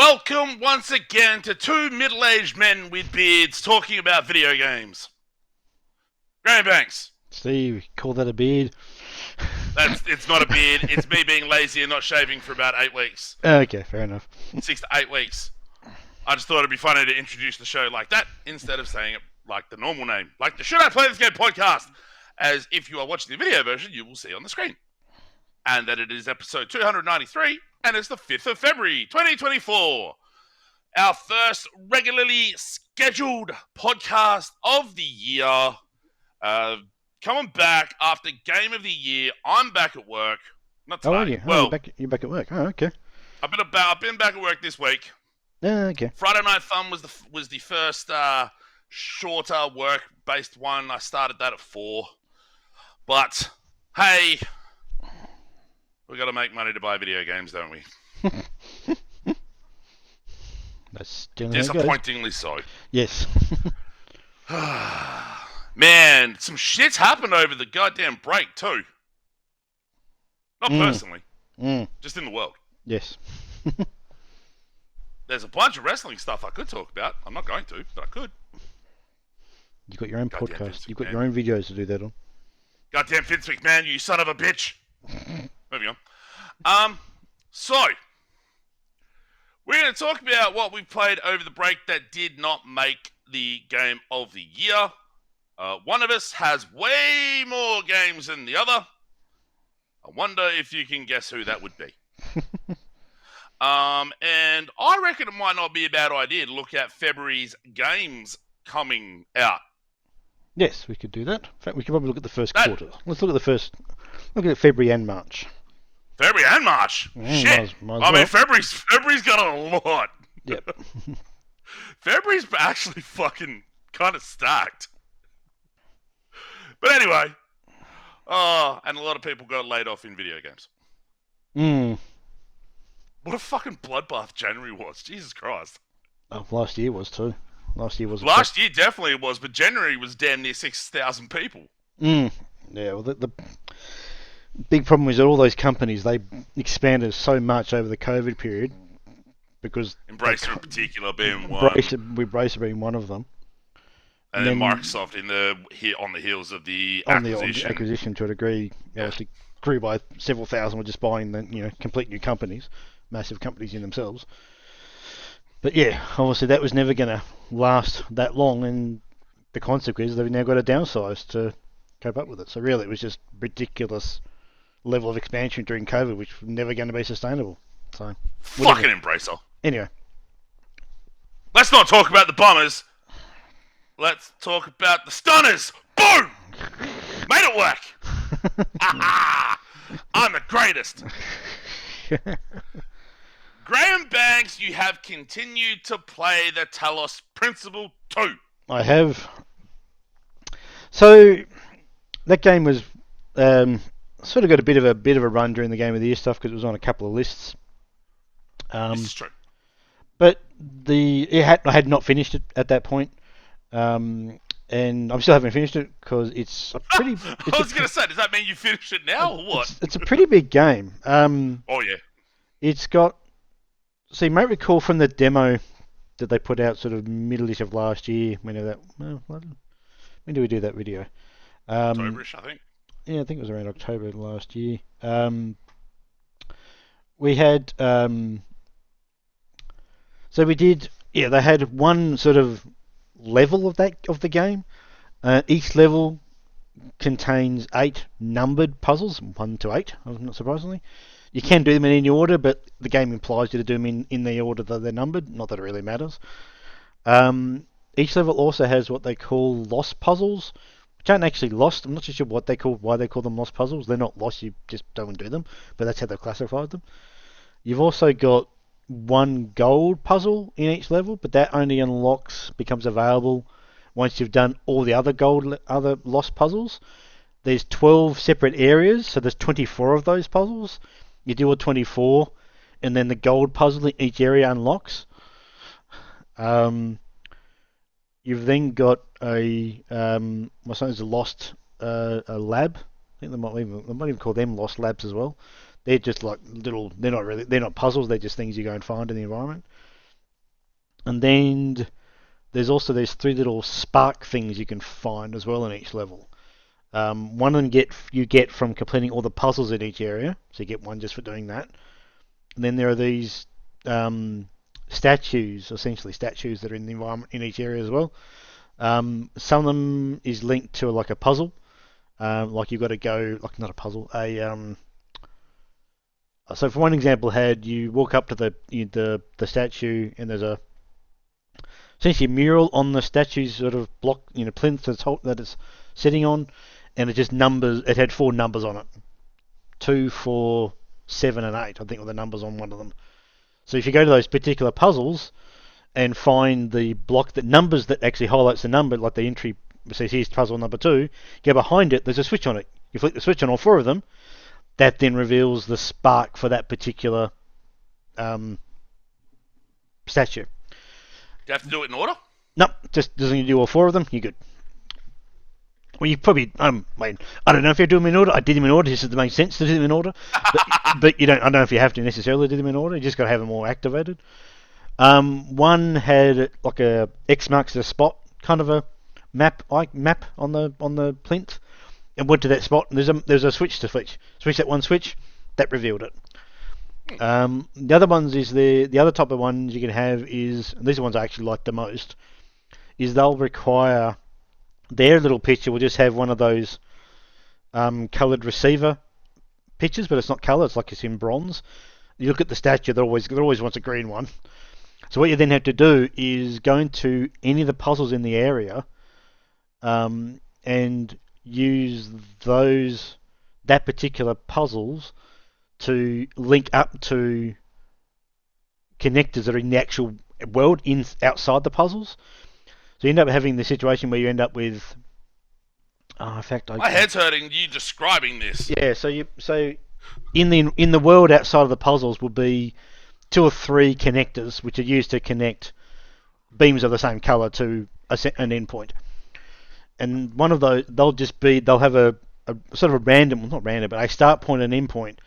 Welcome once again to two middle-aged men with beards talking about video games. Graham Banks. Steve, call that a beard? It's not a beard. It's me being lazy and not shaving for about 8 weeks. Okay, fair enough. 6 to 8 weeks. I just thought it'd be funny to introduce the show like that instead of saying it like the normal name. Like the Should I Play This Game podcast. As if you are watching the video version, you will see on the screen. And that it is episode 293, and it's the 5th of February, 2024. Our first regularly scheduled podcast of the year. Coming back after Game of the Year. I'm back at work. Not today. Oh, are you? Well, you're back at work. Oh, okay. I've been back at work this week. Okay. Friday Night Fun was the first shorter work-based one. I started that at 4. But, hey, we got to make money to buy video games, don't we? That's generally how it goes. Disappointingly so. Yes. Man, some shit's happened over the goddamn break, too. Not personally. Just in the world. Yes. There's a bunch of wrestling stuff I could talk about. I'm not going to, but I could. You've got your own Goddamn podcast. You've got man. your own videos to do that on. Goddamn Vince McMahon, you son of a bitch. Moving on. So, we're going to talk about what we played over the break that did not make the game of the year. One of us has way more games than the other. I wonder if you can guess who that would be. And I reckon it might not be a bad idea to look at February's games coming out. Yes, we could do that. In fact, we could probably look at the first quarter. Let's look at the first. Look at February and March. February and March? Shit. I mean, February's got a lot. Yep. February's actually fucking kind of stacked. But anyway. And a lot of people got laid off in video games. What a fucking bloodbath January was. Jesus Christ. Oh, last year was too. Last year definitely was, but January was damn near 6,000 people. Yeah, well, the big problem is that all those companies, they expanded so much over the COVID period because... Embracer in particular being one. Embracer being one of them. And then Microsoft on the heels of the acquisition. On the acquisition to a degree, obviously grew by several thousand, were just buying the complete new companies, massive companies in themselves. But yeah, obviously that was never going to last that long, and the consequence is they've now got to downsize to cope up with it. So really, it was just ridiculous level of expansion during COVID, which was never going to be sustainable. So fucking Embracer. Anyway, let's not talk about the Bombers. Let's talk about the Stunners. Boom! Made it work. I'm the greatest. Graham Banks, you have continued to play the Talos Principle 2. I have. So that game was sort of got a bit of a run during the Game of the Year stuff because it was on a couple of lists. This is true. But I had not finished it at that point, and I still haven't finished it because it's a pretty. I was going to say, does that mean you finished it now or what? It's a pretty big game. Oh yeah. It's got. So you might recall from the demo that they put out sort of middle-ish of last year. When did we do that video? October-ish, I think. Yeah, I think it was around October last year. We had. So we did. Yeah, they had one sort of level of the game. Each level contains 8 numbered puzzles, 1 to 8, not surprisingly. You can do them in any order, but the game implies you to do them in the order that they're numbered. Not that it really matters. Each level also has what they call lost puzzles, which aren't actually lost. I'm not too sure why they call them lost puzzles. They're not lost, you just don't do them, but that's how they've classified them. You've also got 1 gold puzzle in each level, but that only becomes available once you've done all the other lost puzzles. There's 12 separate areas, so there's 24 of those puzzles. You do all 24, and then the gold puzzle in each area unlocks. You've then got a lost a lab. I think they might even call them lost labs as well. They're just like they're not puzzles. They're just things you go and find in the environment. And then there's three little spark things you can find as well in each level. One of them you get from completing all the puzzles in each area, so you get one just for doing that. And then there are these statues, essentially statues that are in the environment in each area as well. Some of them is linked to like a puzzle, like you've got to go, like not a puzzle, so for one example, you walk up to the statue and there's essentially a mural on the statue's sort of block, plinth that it's sitting on, and it just numbers. It had 4 numbers on it, 2, 4, 7, and 8. I think were the numbers on one of them. So if you go to those particular puzzles and find the block that actually highlights the number, like the entry says here's puzzle number 2, go behind it. There's a switch on it. You flick the switch on all 4 of them. That then reveals the spark for that particular statue. Do you have to do it in order? Nope, just doesn't you do all 4 of them, you're good. Well, you probably, I don't know if you do them in order. I did them in order just to make sense to do them in order. But you don't. I don't know if you have to necessarily do them in order. You just got to have them all activated. One had like a X marks the spot kind of a map on the plinth, and went to that spot. And there's a switch to switch that one switch that revealed it. The other ones is the other type of ones you can have is, and these are the ones I actually like the most, is they'll require their little picture will just have one of those coloured receiver pictures, but it's not colour, it's like it's in bronze. You look at the statue, there always wants a green one. So what you then have to do is go into any of the puzzles in the area and use that particular puzzles to link up to connectors that are in the actual world outside the puzzles. So you end up having the situation where you end up with. In fact, my head's hurting. You describing this? Yeah. So in the world outside of the puzzles will be 2 or 3 connectors which are used to connect beams of the same color to an endpoint. And one of those they'll have a sort of a random, well, not random, but a start point and end point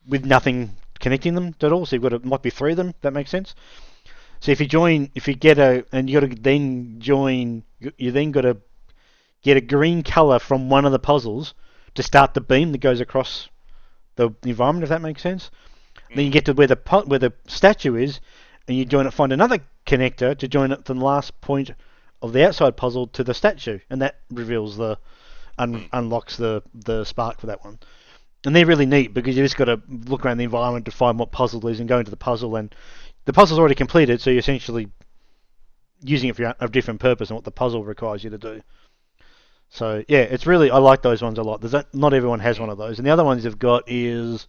with nothing connecting them at all. So might be 3 of them. If that makes sense. So if you get and you got to then join, you then got to get a green color from one of the puzzles to start the beam that goes across the environment. If that makes sense. Then you get to where the statue is, and you find another connector to join it from the last point of the outside puzzle to the statue, and that reveals unlocks the spark for that one. And they're really neat because you just got to look around the environment to find what puzzle it is and go into the puzzle, and the puzzle's already completed, so you're essentially using it for a different purpose and what the puzzle requires you to do. So yeah, I like those ones a lot. Not everyone has one of those, and the other ones you've got is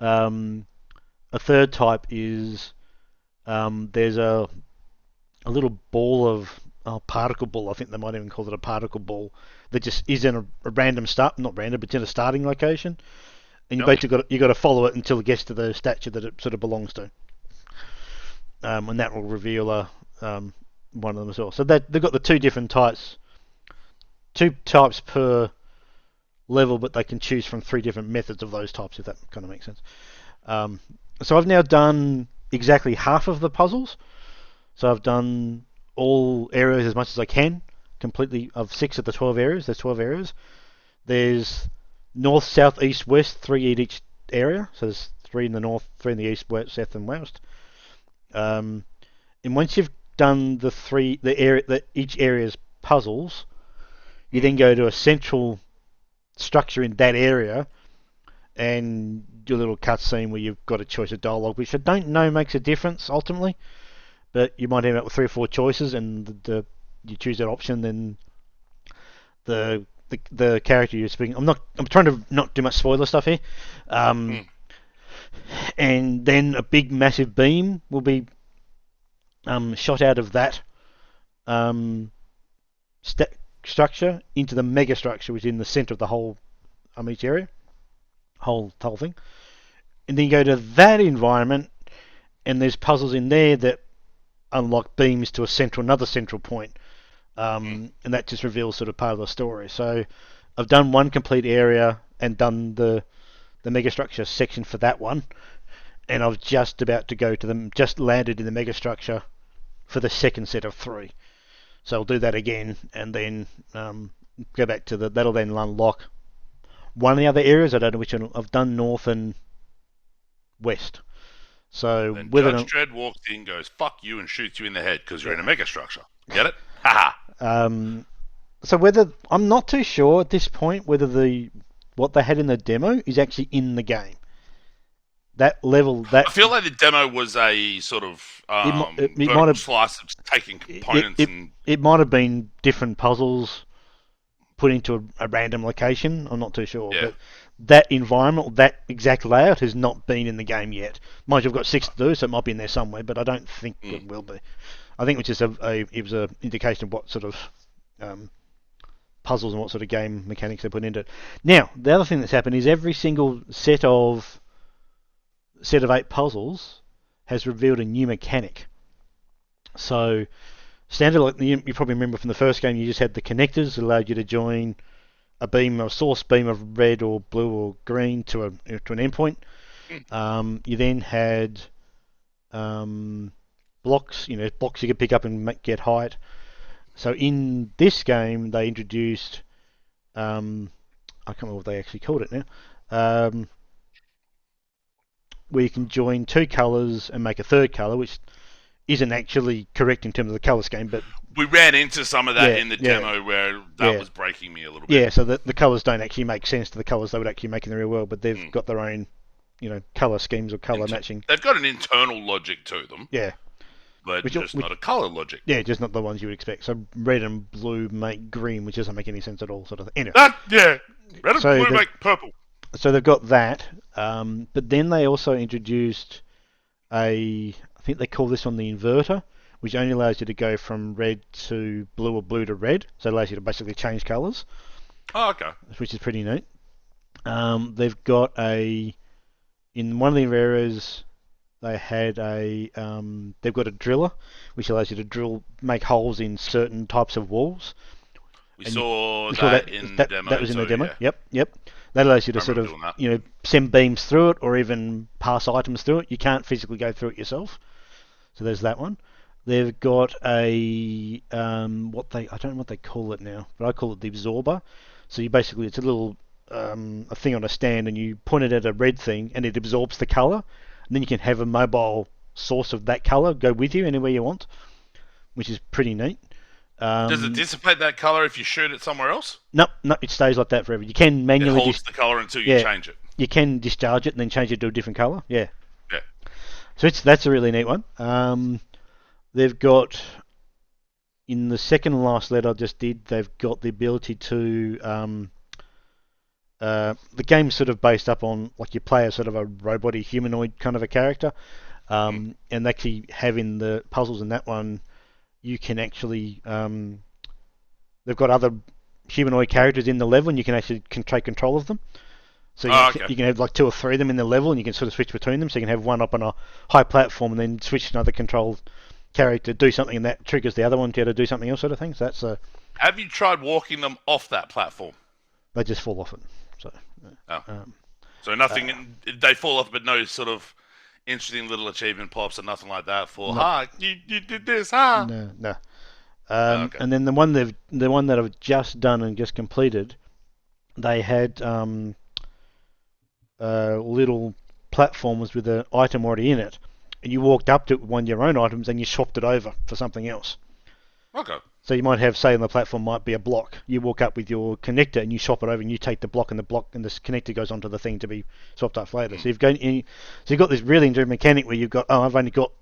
a third type is there's a little ball of particle ball. I think they might even call it a particle ball that just is in a random not random, but in a starting location, and you basically got to follow it until it gets to the statue that it sort of belongs to. And that will reveal one of them as well. So they've got the 2 different types, 2 types per level, but they can choose from 3 different methods of those types, if that kind of makes sense. So I've now done exactly half of the puzzles. So I've done all areas as much as I can, completely, of 6 of the 12 areas. There's 12 areas. There's north, south, east, west, 3 in each area. So there's 3 in the north, 3 in the east, west, south, and west. And once you've done each area's puzzles, you then go to a central structure in that area and do a little cutscene where you've got a choice of dialogue, which I don't know makes a difference ultimately, but you might end up with 3 or 4 choices, and you choose that option. Then the character you're speaking. I'm trying to not do much spoiler stuff here. And then a big massive beam will be shot out of that structure into the mega structure, which is in the center of the whole each area, whole thing. And then you go to that environment, and there's puzzles in there that unlock beams to another central point, and that just reveals sort of part of the story. So I've done one complete area and done the megastructure section for that one, and I've just about to go to them. Just landed in the megastructure for the second set of 3. So I'll do that again, and then go back to that'll then unlock one of the other areas. I don't know which one. I've done north and west. So Then whether Judge Dredd walks in, goes "fuck you" and shoots you in the head because you're in a mega structure. Get it? Haha. So whether I'm not too sure at this point whether what they had in the demo is actually in the game. That level, I feel like the demo was a sort of it might vertical have slice of taking components and it might have been different puzzles put into a random location. I'm not too sure, Yeah. but that environment, that exact layout, has not been in the game yet. Mind you, I've got 6 to do, so it might be in there somewhere, but I don't think it will be. I think it was just it was an indication of what sort of puzzles and what sort of game mechanics they put into it. Now, the other thing that's happened is every single set of 8 puzzles has revealed a new mechanic. So, standard, like you probably remember from the first game, you just had the connectors that allowed you to join a source beam of red or blue or green to an endpoint. You then had blocks, blocks you could pick up and get height. So in this game, they introduced, I can't remember what they actually called it now, where you can join 2 colours and make a third colour, which isn't actually correct in terms of the colour scheme, but we ran into some of that in the demo where that was breaking me a little bit. Yeah, so the colours don't actually make sense to the colours they would actually make in the real world, but they've got their own, colour schemes or colour matching. They've got an internal logic to them. Yeah. But not a colour logic. Yeah, just not the ones you would expect. So red and blue make green, which doesn't make any sense at all, sort of thing. Anyway. Red and blue make purple. So they've got that, but then they also introduced I think they call this one the inverter, which only allows you to go from red to blue or blue to red. So it allows you to basically change colours. Oh, okay. Which is pretty neat. They've got in one of the areas, they've got a driller, which allows you to make holes in certain types of walls. We saw that in the demo. That was in the demo. Yeah. Yep. That allows you to sort of, send beams through it or even pass items through it. You can't physically go through it yourself. So there's that one. They've got I don't know what they call it now, but I call it the absorber. So it's a little a thing on a stand, and you point it at a red thing, and it absorbs the color. And then you can have a mobile source of that color go with you anywhere you want, which is pretty neat. Does it dissipate that color if you shoot it somewhere else? No, it stays like that forever. You can manually it holds the color until you change it. You can discharge it and then change it to a different color. Yeah. Yeah. So that's a really neat one. They've got in the second last letter I just did. They've got the ability to the game's sort of based up on like you play a sort of a robot-y humanoid kind of a character, and actually having the puzzles in that one. You can actually, they've got other humanoid characters in the level, and you can actually take control of them. So you can have like 2 or 3 of them in the level, and you can sort of switch between them. So you can have one up on a high platform, and then switch to another control character, do something, and that triggers the other one to do something else, sort of thing. So that's Have you tried walking them off that platform? They just fall off it. So. So nothing. They fall off, but no sort of interesting little achievement pops or nothing like that for you did this, No. And then the one that I've just done and just completed, they had little platforms with an item already in it, and you walked up to one of your own items and you swapped it over for something else. Okay. So you might have, say, on the platform might be a block. You walk up with your connector and you swap it over, and you take the block, and this connector goes onto the thing to be swapped up later. So you've got this really interesting mechanic where you've got, I've only got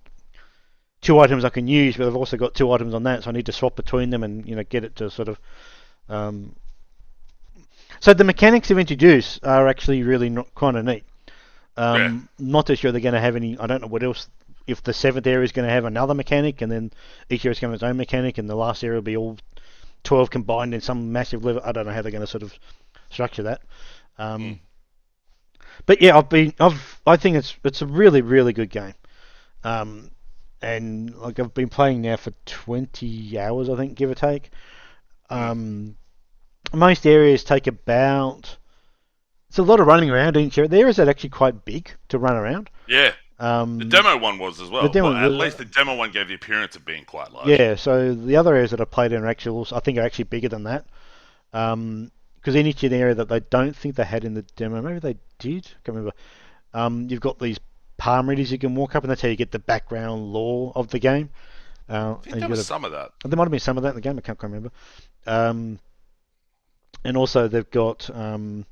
2 items I can use, but I've also got 2 items on that, so I need to swap between them and get it to sort of. So the mechanics they've introduced are actually really kind of neat. Not too sure they're going to have any. I don't know what else. If the 7th area is going to have another mechanic, and then each area is going to have its own mechanic, and the last area will be all 12 combined in some massive level. I don't know how they're going to sort of structure that. But yeah, I think it's a really, really good game. And like I've been playing now for 20 hours, I think, give or take. Most areas take about. It's a lot of running around each area. The areas are actually quite big to run around. Yeah. The demo one was as well. The demo, Well, at least the demo one gave the appearance of being quite large. yeah. So the other areas that I played in are actually, I think, are actually bigger than that. Because in each area that they don't think they had in the demo, maybe they did. I can't remember. You've got these palm readers you can walk up, and that's how you get the background lore of the game. I think there was some of that. There might have been some of that in the game. I can't remember. And also they've also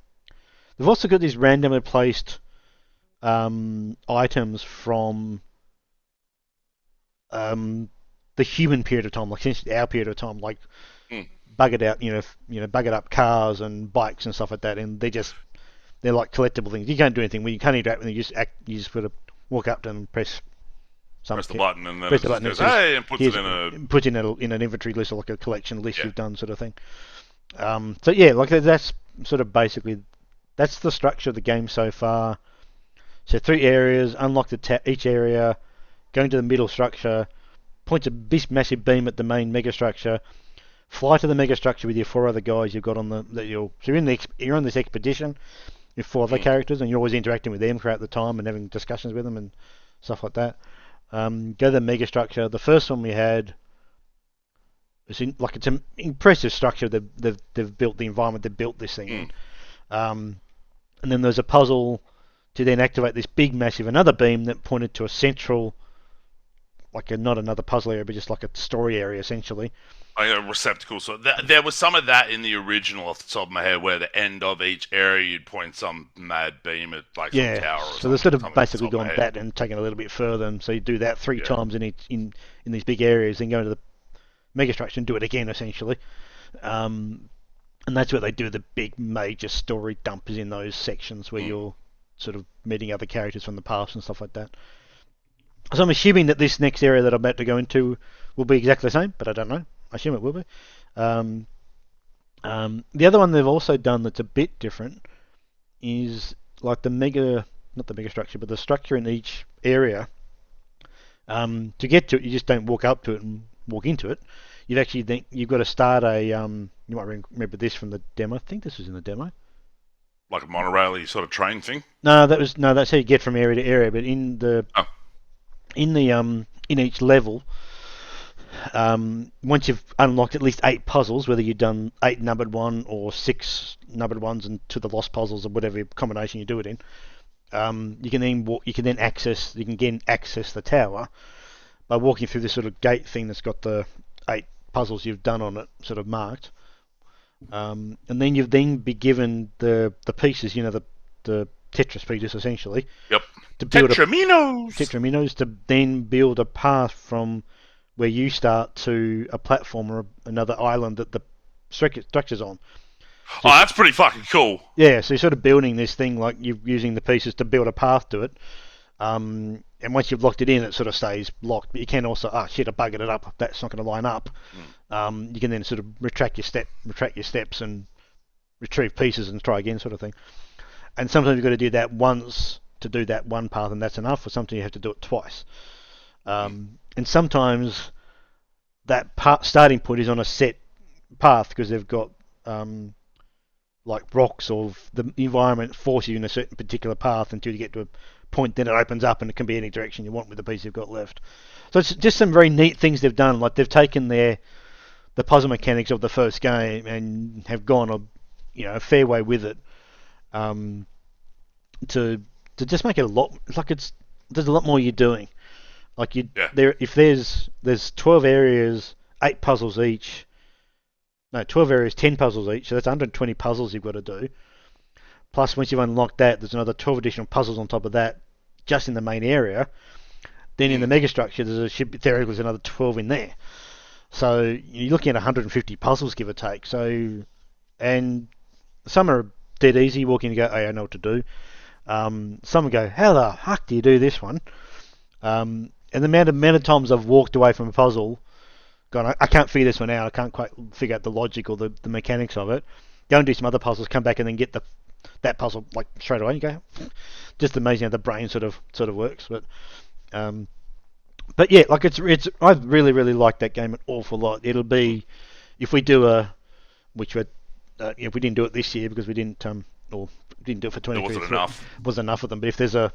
got these randomly placed items from the human period of time, like essentially our period of time, like buggered out, buggered up cars and bikes and stuff like that, and they're like collectible things. You can't do anything. When you can't interact with them, you just sort of walk up to them and press the button, and then it just goes, hey, and puts it in an inventory list or like a collection list you've done, sort of thing. So yeah, like that's sort of basically that's the structure of the game so far. So 3 areas, unlock each area, go into the middle structure, point a big massive beam at the main mega structure, fly to the mega structure with your 4 other guys you've got so you're on this expedition with 4 other characters, and you're always interacting with them throughout the time and having discussions with them and stuff like that. Go to the mega structure. The first one we had, it's an impressive structure. They've built the environment. They've built this thing in. And then there's a puzzle to then activate this big, massive another beam that pointed to a central, not another puzzle area, but just like a story area essentially. A receptacle. So there was some of that in the original off the top of my head, where the end of each area you'd point some mad beam at some tower. Or so they've sort of basically gone that and taken it a little bit further, and so you do that 3 times in these big areas, then go into the mega structure and do it again essentially. And that's where they do the big major story dump, is in those sections where you're sort of meeting other characters from the past and stuff like that. So I'm assuming that this next area that I'm about to go into will be exactly the same, but I don't know. I assume it will be. The other one they've also done that's a bit different is like not the mega structure, but the structure in each area. To get to it, you just don't walk up to it and walk into it. You've got to start you might remember this from the demo. I think this was in the demo. Like a monorail sort of train thing? No, that's how you get from area to area. But in each level, once you've unlocked at least 8 puzzles, whether you've done 8 numbered 1 or 6 numbered ones and to the lost puzzles or whatever combination you do it in, you can then access the tower by walking through this sort of gate thing that's got the 8 puzzles you've done on it sort of marked. And then you've be given the pieces, the Tetris pieces essentially. Yep. To build Tetraminos to then build a path from where you start to a platform or another island that the structure's on. So that's pretty fucking cool. Yeah, so you're sort of building this thing, like you're using the pieces to build a path to it. And once you've locked it in, it sort of stays locked. But you can also, I buggered it up. That's not going to line up. You can then sort of retract your steps and retrieve pieces and try again, sort of thing. And sometimes you've got to do that once to do that one path, and that's enough. Or sometimes you have to do it twice. And sometimes that starting point is on a set path because they've got like rocks, or the environment forces you in a certain particular path until you get to a point, then it opens up and it can be any direction you want with the piece you've got left. So it's just some very neat things they've done. Like they've taken the puzzle mechanics of the first game and have gone a fair way with it, to just make it a lot like there's a lot more you're doing. Like if there's 12 areas, 8 puzzles each. No, 12 areas, 10 puzzles each. So that's 120 puzzles you've got to do. Plus, once you've unlocked that, there's another 12 additional puzzles on top of that, just in the main area. Then in the mega structure, theoretically there's another 12 in there. So you're looking at 150 puzzles, give or take. So, and some are dead easy. You walk in and go, I know what to do. Some go, how the fuck do you do this one? And the amount of times I've walked away from a puzzle, gone, I can't figure this one out. I can't quite figure out the logic or the mechanics of it. Go and do some other puzzles, come back and then get that puzzle like straight away. You go, just amazing how the brain sort of works. But yeah, like it's I really like that game an awful lot. It'll be, if we do if we didn't do it this year because we didn't do it for 2023, wasn't enough. Wasn't enough of them. But if there's a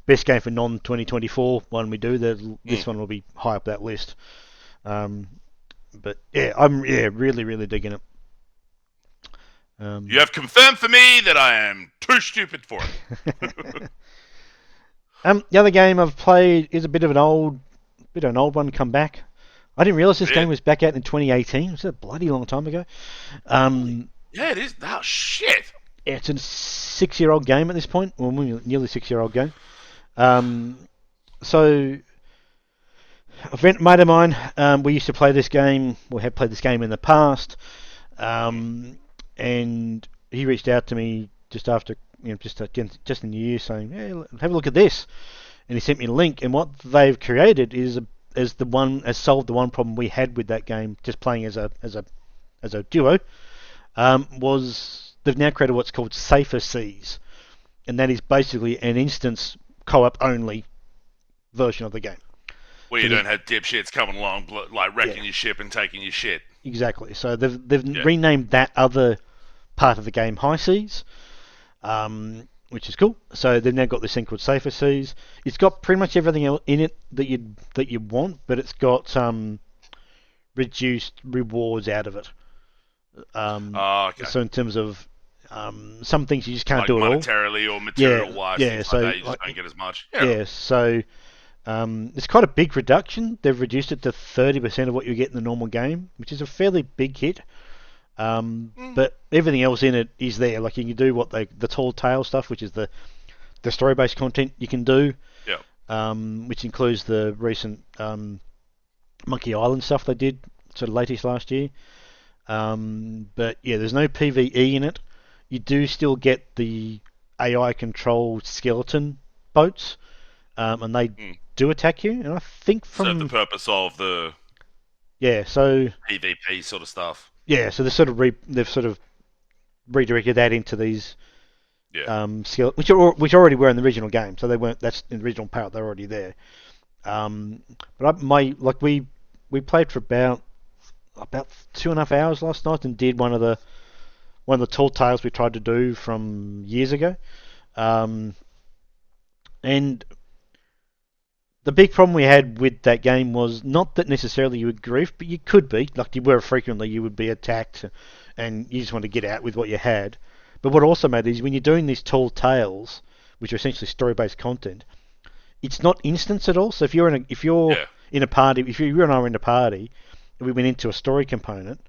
best game for non-2024 one we do, this one will be high up that list. But yeah, I'm really, really digging it. You have confirmed for me that I am too stupid for it. The other game I've played is a bit of an old one come back. I didn't realise this game was back out in 2018. It was a bloody long time ago. Yeah, it is. Oh, shit. Yeah, it's a 6-year-old game at this point. Well, nearly 6-year-old game. So, a friend, mate of mine, we used to play this game. We have played this game in the past. And he reached out to me just after, just in the year, saying, "Hey, have a look at this." And he sent me a link. And what they've created has solved the one problem we had with that game, just playing as a duo. Was they've now created what's called Safer Seas, and that is basically an instance co-op only version of the game. Where you don't have dipshits coming along, like wrecking your ship and taking your shit. Exactly. So they've renamed that other part of the game High Seas, which is cool. So they've now got this thing called Safer Seas. It's got pretty much everything in it that you want, but it's got reduced rewards out of it. Okay. So in terms of some things you just can't do at all. Monetarily or material-wise, yeah. So like that, you just don't get as much. Yeah. So it's quite a big reduction. They've reduced it to 30% of what you get in the normal game, which is a fairly big hit. But everything else in it is there. Like you can do the tall tale stuff, which is the story-based content you can do. Yeah. Which includes the recent Monkey Island stuff they did, sort of latest last year. But yeah, there's no PvE in it. You do still get the AI-controlled skeleton boats, and they do attack you. And I think serve the purpose of the so PvP sort of stuff. Yeah, so they've sort of redirected that into these which already were in the original game. So they weren't. That's in the original part. They're already there. But we played for about 2.5 hours last night and did one of the tall tales we tried to do from years ago. And the big problem we had with that game was not that necessarily you would grief, but you could be. Like you were frequently, you would be attacked and you just want to get out with what you had. But what also made it is when you're doing these tall tales, which are essentially story-based content, it's not instance at all. So if you're in a party, if you and I were in a party, and we went into a story component,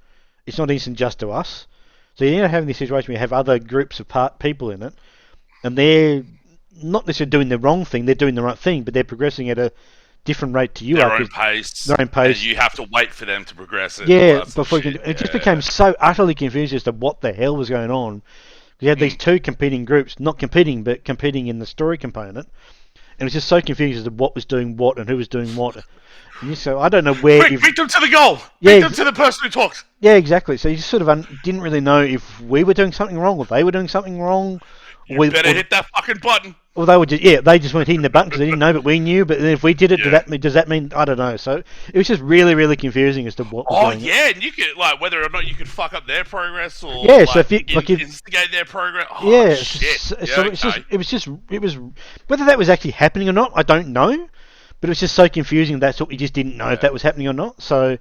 it's not instant just to us. So you end up having this situation where you have other groups of people in it, and they're not necessarily doing the wrong thing, they're doing the right thing, but they're progressing at a different rate to you. Their own pace. And you have to wait for them to progress it. Yeah, before it just became so utterly confused as to what the hell was going on. You had these two competing groups, not competing, but competing in the story component, and it was just so confused as to what was doing what and who was doing what. So I don't know where. Victim to the goal. Victim to the person who talks. Yeah, exactly. So you just sort of didn't really know if we were doing something wrong or they were doing something wrong. You better hit that fucking button. Or they were they just weren't hitting the button because they didn't know, but we knew. But then if we did it, does that mean I don't know? So it was just really, really confusing as to what was going on. And you could whether or not you could fuck up their progress or so if you instigate their progress. Oh, shit. So it was whether that was actually happening or not, I don't know. But it was just so confusing. That's what we just didn't know if that was happening or not. So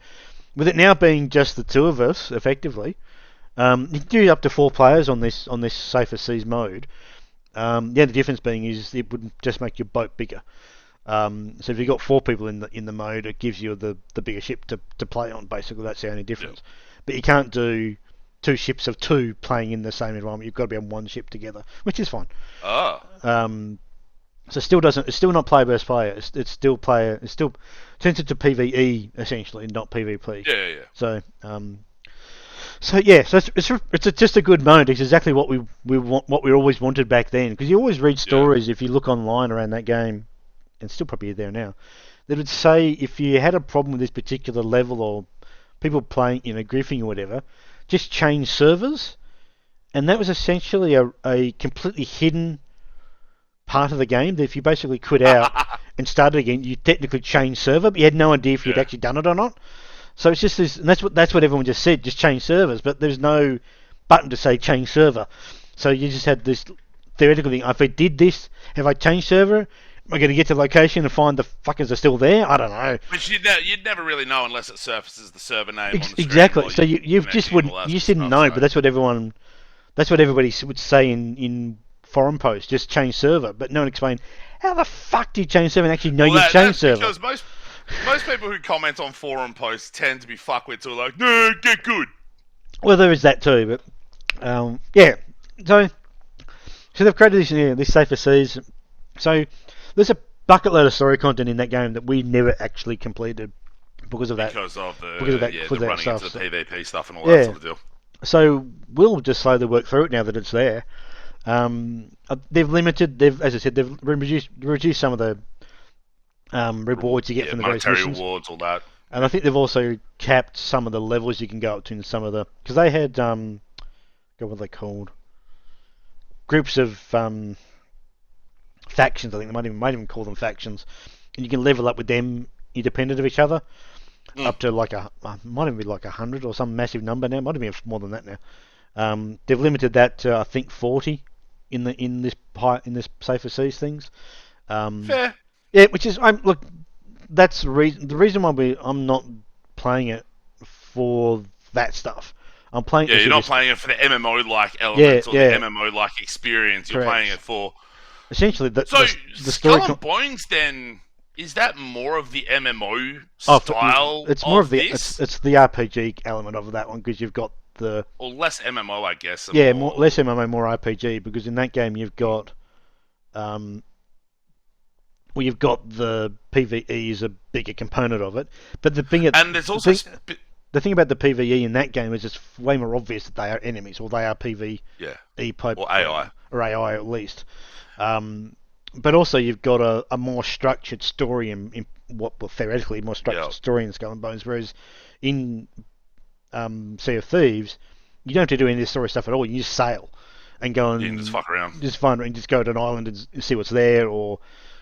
with it now being just the two of us, effectively, you can do up to 4 players on this Safer Seas mode. The difference being is it would just make your boat bigger. So if you've got 4 people in the mode, it gives you the bigger ship to play on. Basically, that's the only difference. But you can't do 2 ships of 2 playing in the same environment. You've got to be on 1 ship together, which is fine. So it's still not player versus player. It's still turns into PvE essentially, not PvP. Yeah. So So it's just a good mode. It's exactly what we always wanted back then. Because you always read stories if you look online around that game, and still probably there now, that would say if you had a problem with this particular level or people playing, griefing or whatever, just change servers, and that was essentially a completely hidden part of the game. That if you basically quit out and started again, you technically changed server, but you had no idea if you'd actually done it or not. So it's just this, and that's what everyone just said, just change servers, but there's no button to say change server. So you just had this theoretical thing, if I did this, have I changed server? I got to get to the location and find the fuckers are still there. I don't know. Which you'd never really know unless it surfaces the server name on the screen. Exactly. So you've just connecting and wouldn't all that you just sort of didn't stuff, know, so. but that's what everybody would say in forum posts. Just change server, but no one explained how the fuck do you change server and actually know you changed server. Because most people who comment on forum posts tend to be fuckwits who are like, no, get good. Well, there is that too, but yeah. So they've created this Safer Seas. So there's a bucket load of story content in that game that we never actually completed because of that. Because of the running stuff, into the PvP stuff and all that sort of deal. So we'll just slowly work through it now that it's there. They've reduced some of the rewards you get from the various monetary missions. rewards, all that. And I think they've also capped some of the levels you can go up to in some of the... Because they had... what are they called? Groups of factions, I think. They might even call them factions. And you can level up with them independent of each other. Up to might even be like 100 or some massive number now. Might have been more than that now. They've limited that to, I think, 40 in this Safer Seas things. Fair. Yeah, which is... Look... That's the reason why I'm not playing it for that stuff. I'm playing. Yeah, you're not playing it for the MMO-like elements or the MMO-like experience. You're playing it for essentially the Skull and Bones. Then is that more of the MMO style? It's more of the it's the RPG element of that one because you've got the or less MMO, I guess. Yeah, less MMO, more RPG because in that game you've got Well, you've got the PvE is a bigger component of it, but the thing there's also the thing about the PvE in that game is it's way more obvious that they are enemies or they are PvE or AI or AI at least. But also you've got a more structured story in theoretically more structured story in Skull and Bones, whereas in Sea of Thieves you don't have to do any of this story stuff at all. You just sail and go and just fuck around, just go to an island and see what's there or.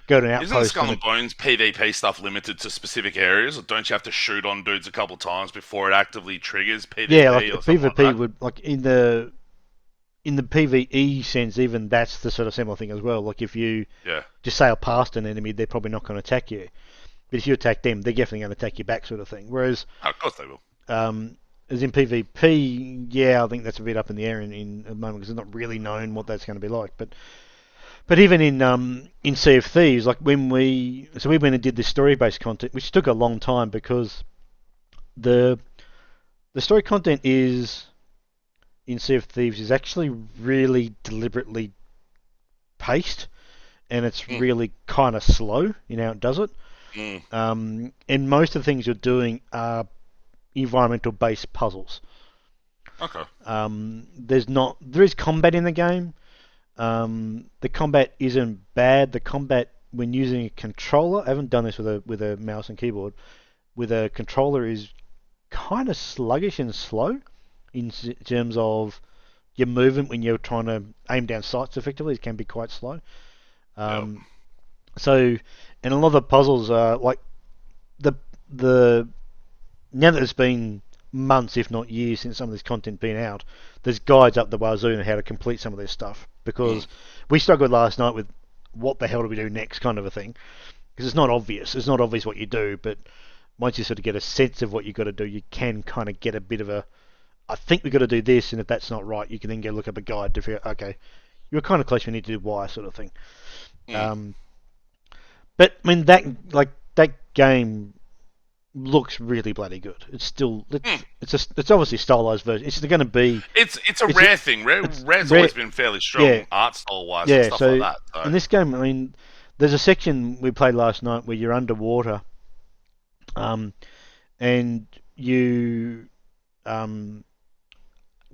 Go to an outpost. Isn't the Skull and Bones PvP stuff limited to specific areas, or don't you have to shoot on dudes a couple times before it actively triggers PvP? Yeah, like or PvP like would like in the PvE sense, even that's the sort of similar thing as well. Like if you just sail past an enemy, they're probably not going to attack you, but if you attack them, they're definitely going to attack you back, sort of thing. Whereas, of course they will. As in PvP, I think that's a bit up in the air in at the moment because it's not really known what that's going to be like, But even in Sea of Thieves, like we went and did this story-based content, which took a long time because the story content is in Sea of Thieves is actually really deliberately paced, and it's really kind of slow in how it does it. And most of the things you're doing are environmental-based puzzles. Okay. There is combat in the game. The combat isn't bad. The combat when using a controller, I haven't done this with a mouse and keyboard. With a controller is kind of sluggish and slow in terms of your movement when you're trying to aim down sights effectively. It can be quite slow. So, and a lot of the puzzles are like the now that it's been months, if not years, since some of this content been out, there's guides up the wazoo on how to complete some of this stuff because we struggled last night with what the hell do we do next kind of a thing because it's not obvious. It's not obvious what you do, but once you sort of get a sense of what you've got to do, you can kind of get a bit of a I think we've got to do this, and if that's not right, you can then go look up a guide to figure out, okay, you're kind of close, we need to do Y sort of thing. But I mean that game looks really bloody good. It's still it's obviously a stylized version. It's going to be it's a rare thing. Rare's always been fairly strong art style wise and stuff like that. So. In this game, I mean, there's a section we played last night where you're underwater, and you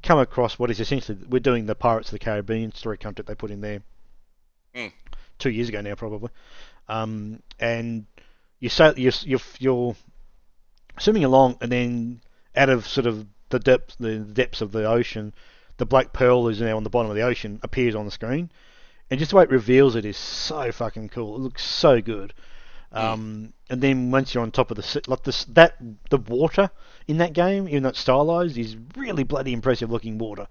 come across what is essentially we're doing the Pirates of the Caribbean story content they put in there 2 years ago now probably, and you're swimming along, and then out of sort of the depths of the ocean, the black pearl is now on the bottom of the ocean appears on the screen, and just the way it reveals it is so fucking cool. It looks so good. And then once you're on top of the water in that game, even though it's stylized, is really bloody impressive looking water.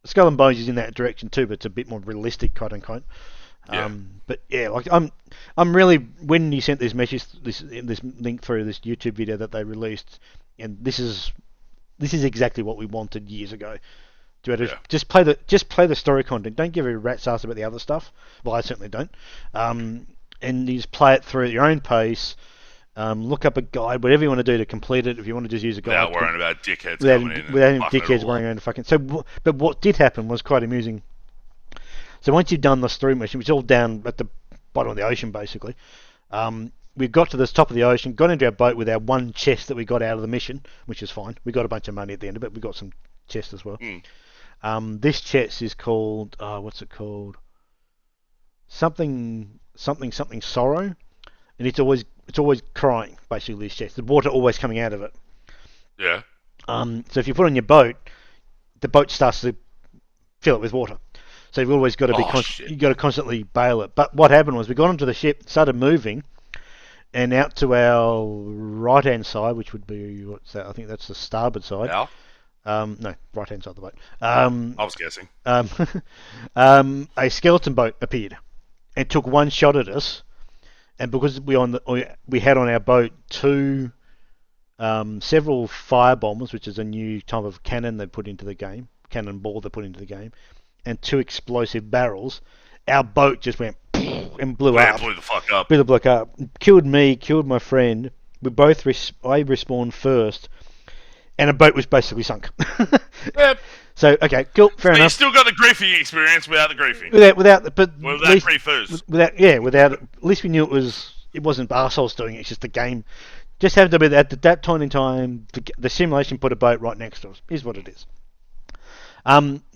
Skull and Bones is in that direction too, but it's a bit more realistic, quote unquote. Yeah. But yeah, like I'm really when you sent this message, this link through this YouTube video that they released, and this is exactly what we wanted years ago. To Yeah. just play the story content. Don't give a rat's ass about the other stuff. Well, I certainly don't. And you just play it through at your own pace. Look up a guide, whatever you want to do to complete it. If you want to just use a guide, Without worrying about dickheads without coming in without and any fucking it dickheads all running up. around the fucking. So, but what did happen was quite amusing. So once you've done the story mission, which is all down at the bottom of the ocean, basically, we got to the top of the ocean, got into our boat with our one chest that we got out of the mission, which is fine. We got a bunch of money at the end of it. We got some chest as well. This chest is called what's it called? Something sorrow, and it's always crying. Basically, this chest, the water always coming out of it. Yeah. So if you put it on your boat, the boat starts to fill it with water. So you've always got to you got to constantly bail it. But what happened was we got onto the ship, started moving, and out to our right hand side, which would be what's that? I think that's the starboard side. Now? No, right hand side of the boat. I was guessing. A skeleton boat appeared and took one shot at us, and because we had on our boat several fire bombers, which is a new type of cannon they put into the game, cannonball they put into the game, and 2 explosive barrels, our boat just went and blew up. Blew the fuck up. Blew the block up. Killed me, killed my friend. We both I respawned first, and a boat was basically sunk. Yep. So okay, cool, fair enough. You still got the griefing experience without the griefing. Without griefers. Without at least we knew it wasn't arseholes doing it. It's just the game. Just happened to be at that point in time, the simulation put a boat right next to us. Is what it is.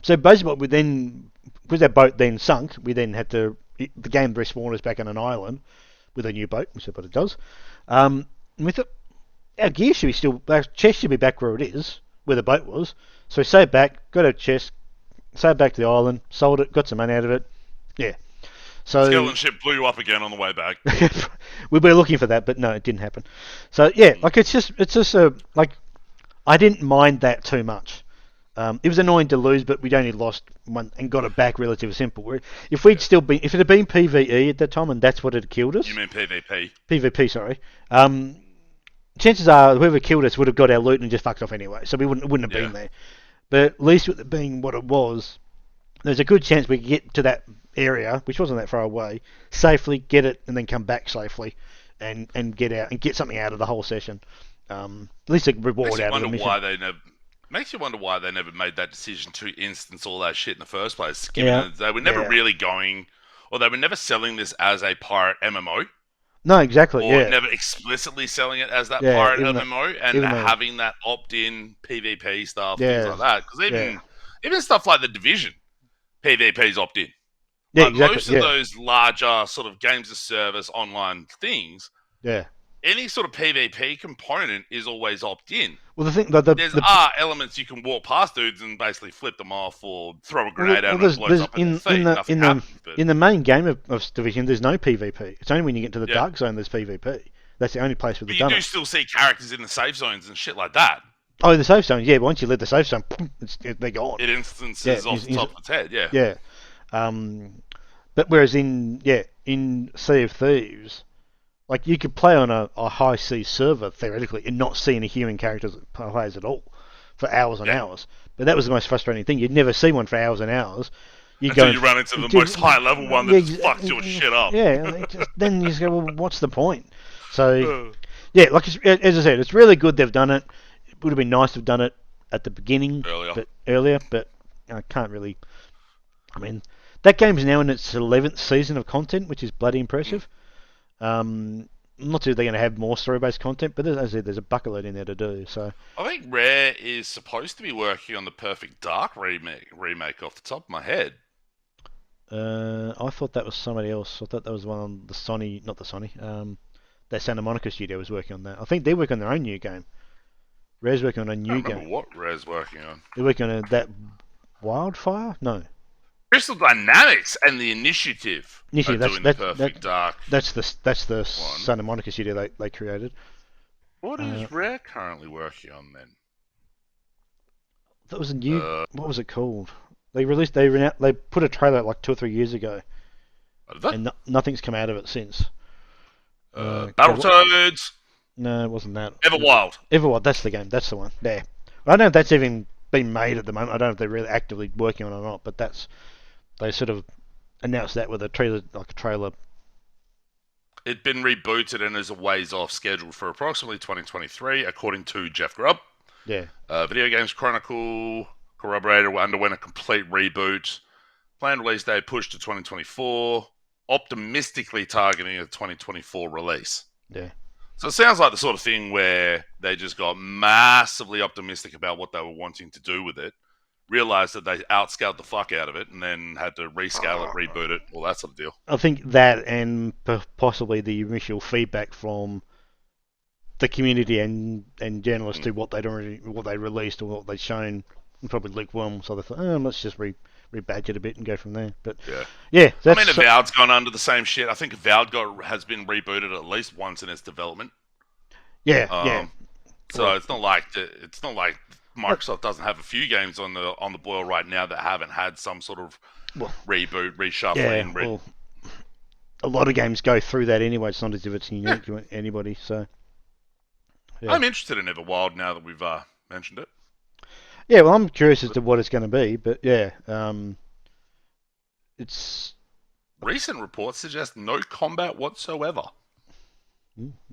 So basically, what we then, because our boat then sunk, we then had to. The game respawned us back on an island with a new boat, which is what it does. We thought our gear should be still, our chest should be back where it is, where the boat was. So we saved back, got our chest, saved back to the island, sold it, got some money out of it. Yeah. So skeleton ship blew you up again on the way back. We were looking for that, but no, it didn't happen. So yeah, like it's just like I didn't mind that too much. It was annoying to lose, but we'd only lost one and got it back relatively simple. If it had been PvE at that time, and that's what had killed us. You mean PvP? PvP, sorry. Chances are whoever killed us would have got our loot and just fucked off anyway, so we wouldn't have been there. But at least with it being what it was, there's a good chance we could get to that area, which wasn't that far away, safely, get it, and then come back safely, and get out and get something out of the whole session. At least a reward out of the mission. Makes you wonder why they never made that decision to instance all that shit in the first place. They were never really going, or they were never selling this as a pirate MMO. No, exactly. Or never explicitly selling it as that pirate MMO, and having that opt-in PvP stuff, things like that. Because even stuff like the Division, PvP's opt-in. Yeah, exactly. Most of those larger sort of games of service online things, any sort of PvP component is always opt-in. Well, the thing, there are elements you can walk past dudes and basically flip them off or throw a grenade at them and it blows up in the main game of Division, there's no PvP. It's only when you get to the Dark Zone there's PvP. That's the only place where they've done it. You do still see characters in the safe zones and shit like that. Oh, the safe zone, yeah. But once you leave the safe zone, they're gone. It instances off the top of its head, Yeah. But whereas in Sea of Thieves, like you could play on a high seas server theoretically and not see any human players at all for hours and hours. But that was the most frustrating thing. You'd never see one for hours and hours. Until you run into the most high level one that just fucks your shit up. Yeah, then you just go, well, what's the point? So yeah, like as I said, it's really good they've done it. It would have been nice to have done it at the beginning, earlier, but I can't really. I mean, that game's now in its 11th season of content, which is bloody impressive. I'm not sure they're going to have more story-based content, but as I said, there's a bucket load in there to do. So I think Rare is supposed to be working on the Perfect Dark remake off the top of my head. I thought that was somebody else. I thought that was one on the Sony, not the Sony. That Santa Monica studio was working on that. I think they're working on their own new game. Rare's working on a new game. What Rare's working on? They're working on that Wildfire? No. Crystal Dynamics and the Initiative. That's Dark. That's the Santa Monica studio they created. What is Rare currently working on then? That was a new. What was it called? They put a trailer out like 2 or 3 years ago. and nothing's come out of it since. Battletoads. No, it wasn't that. Everwild. Everwild, that's the game. That's the one. There. I don't know if that's even been made at the moment. I don't know if they're really actively working on it or not, but they sort of announced that with a trailer, like a trailer. It'd been rebooted and is a ways off, scheduled for approximately 2023, according to Jeff Grubb. Yeah. Video Games Chronicle corroborated underwent a complete reboot. Planned release date pushed to 2024. Optimistically targeting a 2024 release. Yeah. So it sounds like the sort of thing where they just got massively optimistic about what they were wanting to do with it, realized that they outscaled the fuck out of it, and then had to rescale it, reboot it, all that sort of deal. I think that and possibly the initial feedback from the community and journalists to what they released or what they'd shown, and probably lukewarm. So they thought, let's just rebadge it a bit and go from there. But yeah, I mean, Avowed's gone under the same shit. I think Avowed has been rebooted at least once in its development. Yeah. So it's not like Microsoft doesn't have a few games on the boil right now that haven't had some sort of reboot, reshuffling. Well, a lot of games go through that anyway. It's not as if it's unique to anybody. So I'm interested in Everwild now that we've mentioned it. Yeah, well, I'm curious as to what it's going to be, but yeah, it's... Recent reports suggest no combat whatsoever.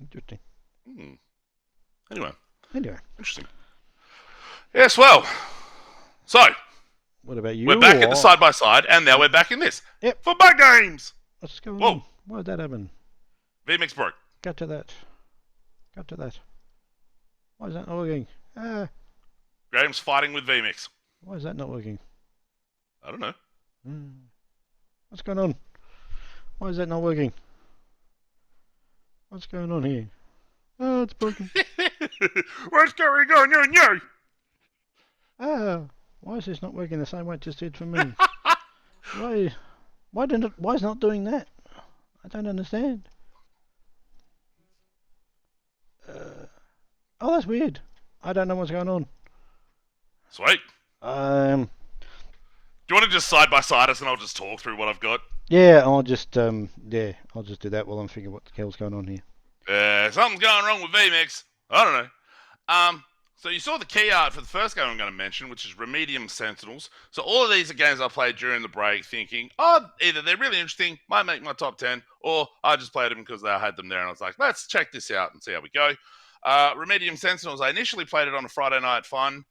Interesting. Anyway. Interesting. Yes, well. So. What about you? We're back at the side-by-side, and now we're back in this. Yep. For bug games! What's going on? Why did that happen? vMix broke. Got to that. Why is that not working? Graham's fighting with vMix. Why is that not working? I don't know. What's going on? Why is that not working? What's going on here? Oh, it's broken. What's going on? Why is this not working the same way it just did for me? Why is it not doing that? I don't understand. That's weird. I don't know what's going on. Sweet. Do you want to just side by side us and I'll just talk through what I've got? Yeah, I'll just do that while I'm figuring what the hell's going on here. Something's going wrong with vMix. I don't know. So you saw the key art for the first game I'm going to mention, which is Remedium Sentinels. So all of these are games I played during the break thinking, either they're really interesting, might make my top 10, or I just played them because I had them there and I was like, let's check this out and see how we go. Remedium Sentinels, I initially played it on a Friday night fun.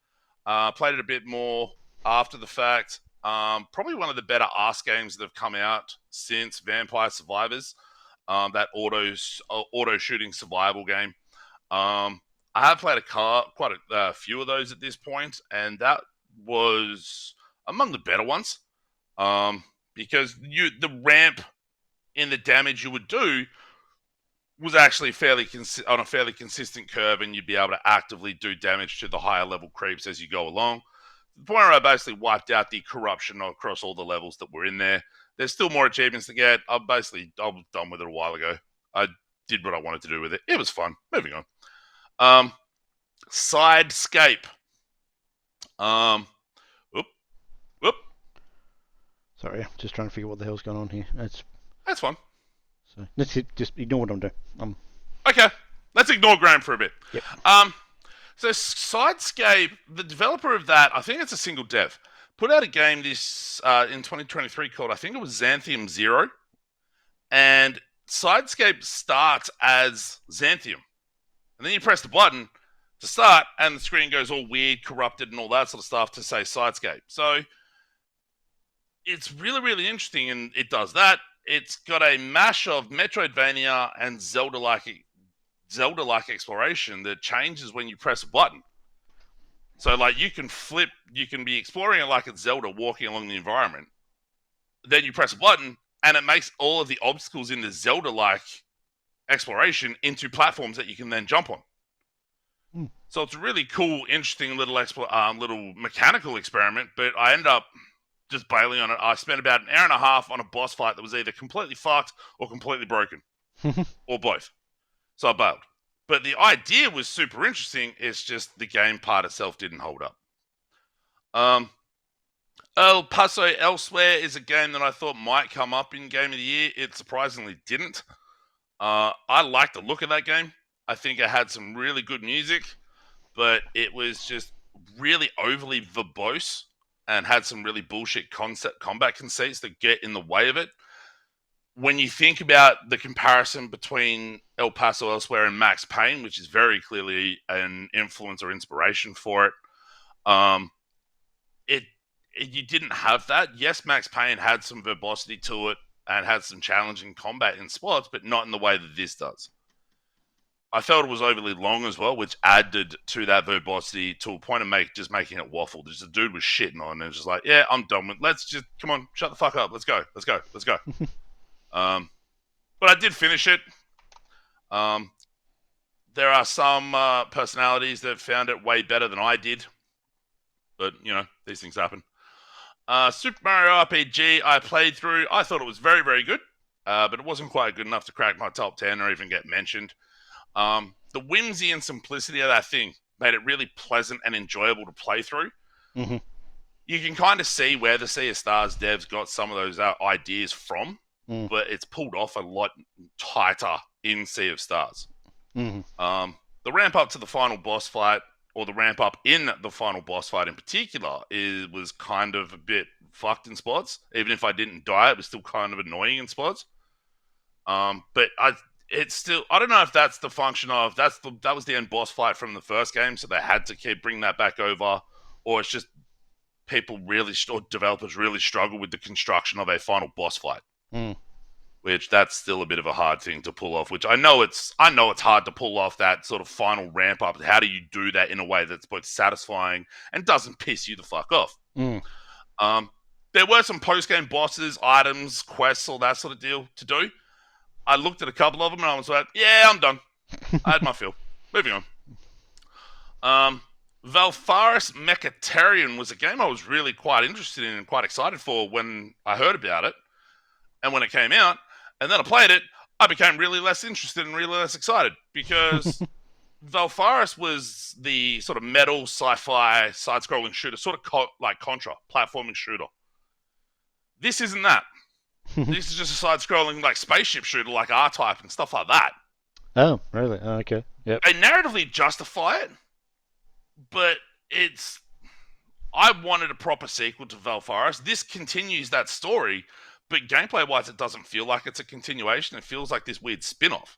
Played it a bit more after the fact. Probably one of the better arse games that have come out since Vampire Survivors. That auto shooting survival game. I have played quite a few of those at this point, and that was among the better ones. Because the ramp in the damage you would do was actually on a fairly consistent curve, and you'd be able to actively do damage to the higher level creeps as you go along. The point where I basically wiped out the corruption across all the levels that were in there. There's still more achievements to get. I was done with it a while ago. I did what I wanted to do with it. It was fun. Moving on. Sidescape. Whoop. Sorry, I'm just trying to figure what the hell's going on here. That's fun. So let's just ignore what I'm doing. Okay, let's ignore Graham for a bit. Yep. So Sidescape, the developer of that, I think it's a single dev, put out a game this in 2023 called, I think it was Xanthium Zero. And Sidescape starts as Xanthium. And then you press the button to start, and the screen goes all weird, corrupted, and all that sort of stuff to say Sidescape. So it's really, really interesting, and it does that. It's got a mash of Metroidvania and Zelda-like exploration that changes when you press a button. So, like, you can be exploring it like it's Zelda, walking along the environment. Then you press a button, and it makes all of the obstacles in the Zelda-like exploration into platforms that you can then jump on. So it's a really cool, interesting little mechanical experiment, but I ended up just bailing on it. I spent about an hour and a half on a boss fight that was either completely fucked or completely broken. Or both. So I bailed. But the idea was super interesting. It's just the game part itself didn't hold up. El Paso Elsewhere is a game that I thought might come up in Game of the Year. It surprisingly didn't. I like the look of that game. I think it had some really good music, but it was just really overly verbose and had some really bullshit concept combat conceits that get in the way of it. When you think about the comparison between El Paso Elsewhere and Max Payne, which is very clearly an influence or inspiration for it, um, it you didn't have that. Yes, Max Payne had some verbosity to it and had some challenging combat in spots, but not in the way that this does. I felt it was overly long as well, which added to that verbosity to a point of making it waffle. Just the dude was shitting on, and it was just like, yeah, I'm done with. Let's just come on, shut the fuck up. Let's go. But I did finish it. There are some personalities that found it way better than I did, but these things happen. Super Mario RPG I played through. I thought it was very, very good, but it wasn't quite good enough to crack my top 10 or even get mentioned. The whimsy and simplicity of that thing made it really pleasant and enjoyable to play through. Mm-hmm. You can kind of see where the Sea of Stars devs got some of those ideas from, but it's pulled off a lot tighter in Sea of Stars. Mm-hmm. The ramp up to the final boss fight, or the ramp up in the final boss fight in particular, was kind of a bit fucked in spots. Even if I didn't die, it was still kind of annoying in spots. But it's still, I don't know if that's the function of that was the end boss fight from the first game, so they had to keep bringing that back over, or it's just developers really struggle with the construction of a final boss fight, which that's still a bit of a hard thing to pull off. Which I know it's hard to pull off that sort of final ramp up. How do you do that in a way that's both satisfying and doesn't piss you the fuck off? There were some post game bosses, items, quests, all that sort of deal to do. I looked at a couple of them and I was like, yeah, I'm done. I had my fill. Moving on. Valfaris Mechatarian was a game I was really quite interested in and quite excited for when I heard about it and when it came out. And then I played it, I became really less interested and really less excited because Valfaris was the sort of metal sci-fi side-scrolling shooter, sort of like Contra, platforming shooter. This isn't that. This is just a side-scrolling like spaceship shooter, like R-Type and stuff like that. Oh, really? Oh, okay. Yep. They narratively justify it, but I wanted a proper sequel to Valfaris. This continues that story, but gameplay-wise, it doesn't feel like it's a continuation. It feels like this weird spin-off,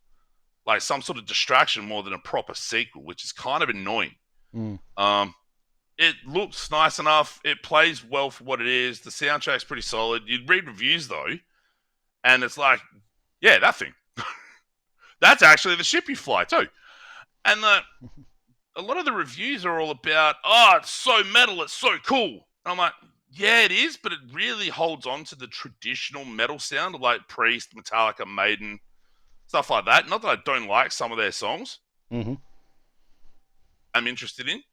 like some sort of distraction more than a proper sequel, which is kind of annoying. It looks nice enough. It plays well for what it is. The soundtrack's pretty solid. You'd read reviews, though, and it's like, yeah, that thing. That's actually the ship you fly, too. And a lot of the reviews are all about, oh, it's so metal, it's so cool. And I'm like, yeah, it is, but it really holds on to the traditional metal sound of like Priest, Metallica, Maiden, stuff like that. Not that I don't like some of their songs. Mm-hmm. I'm interested in.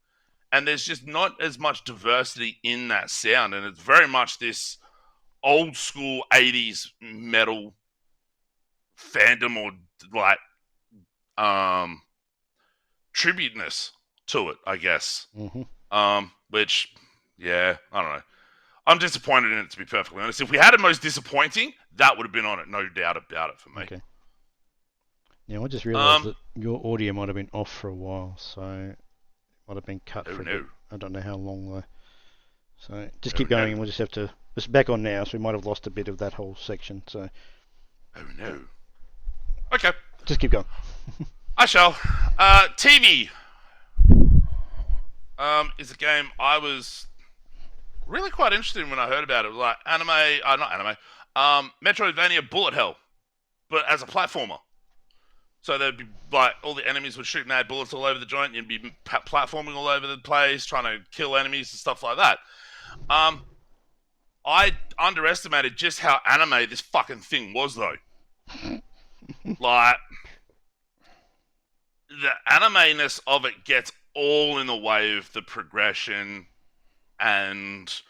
And there's just not as much diversity in that sound. And it's very much this old school 80s metal fandom or like tributeness to it, I guess. Which, yeah, I don't know. I'm disappointed in it, to be perfectly honest. If we had it most disappointing, that would have been on it, no doubt about it for me. Okay. Now, I just realised that your audio might have been off for a while, so it might have been cut for a bit. I don't know how long though. So just keep going, and we'll just have to. It's back on now, so we might have lost a bit of that whole section. So. Oh no. Okay. Just keep going. I shall. TV is a game I was really quite interested in when I heard about it. It was like Metroidvania Bullet Hell, but as a platformer. So there'd be like all the enemies would shoot mad bullets all over the joint. You'd be platforming all over the place, trying to kill enemies and stuff like that. I underestimated just how anime this fucking thing was, though. Like, the anime-ness of it gets all in the way of the progression and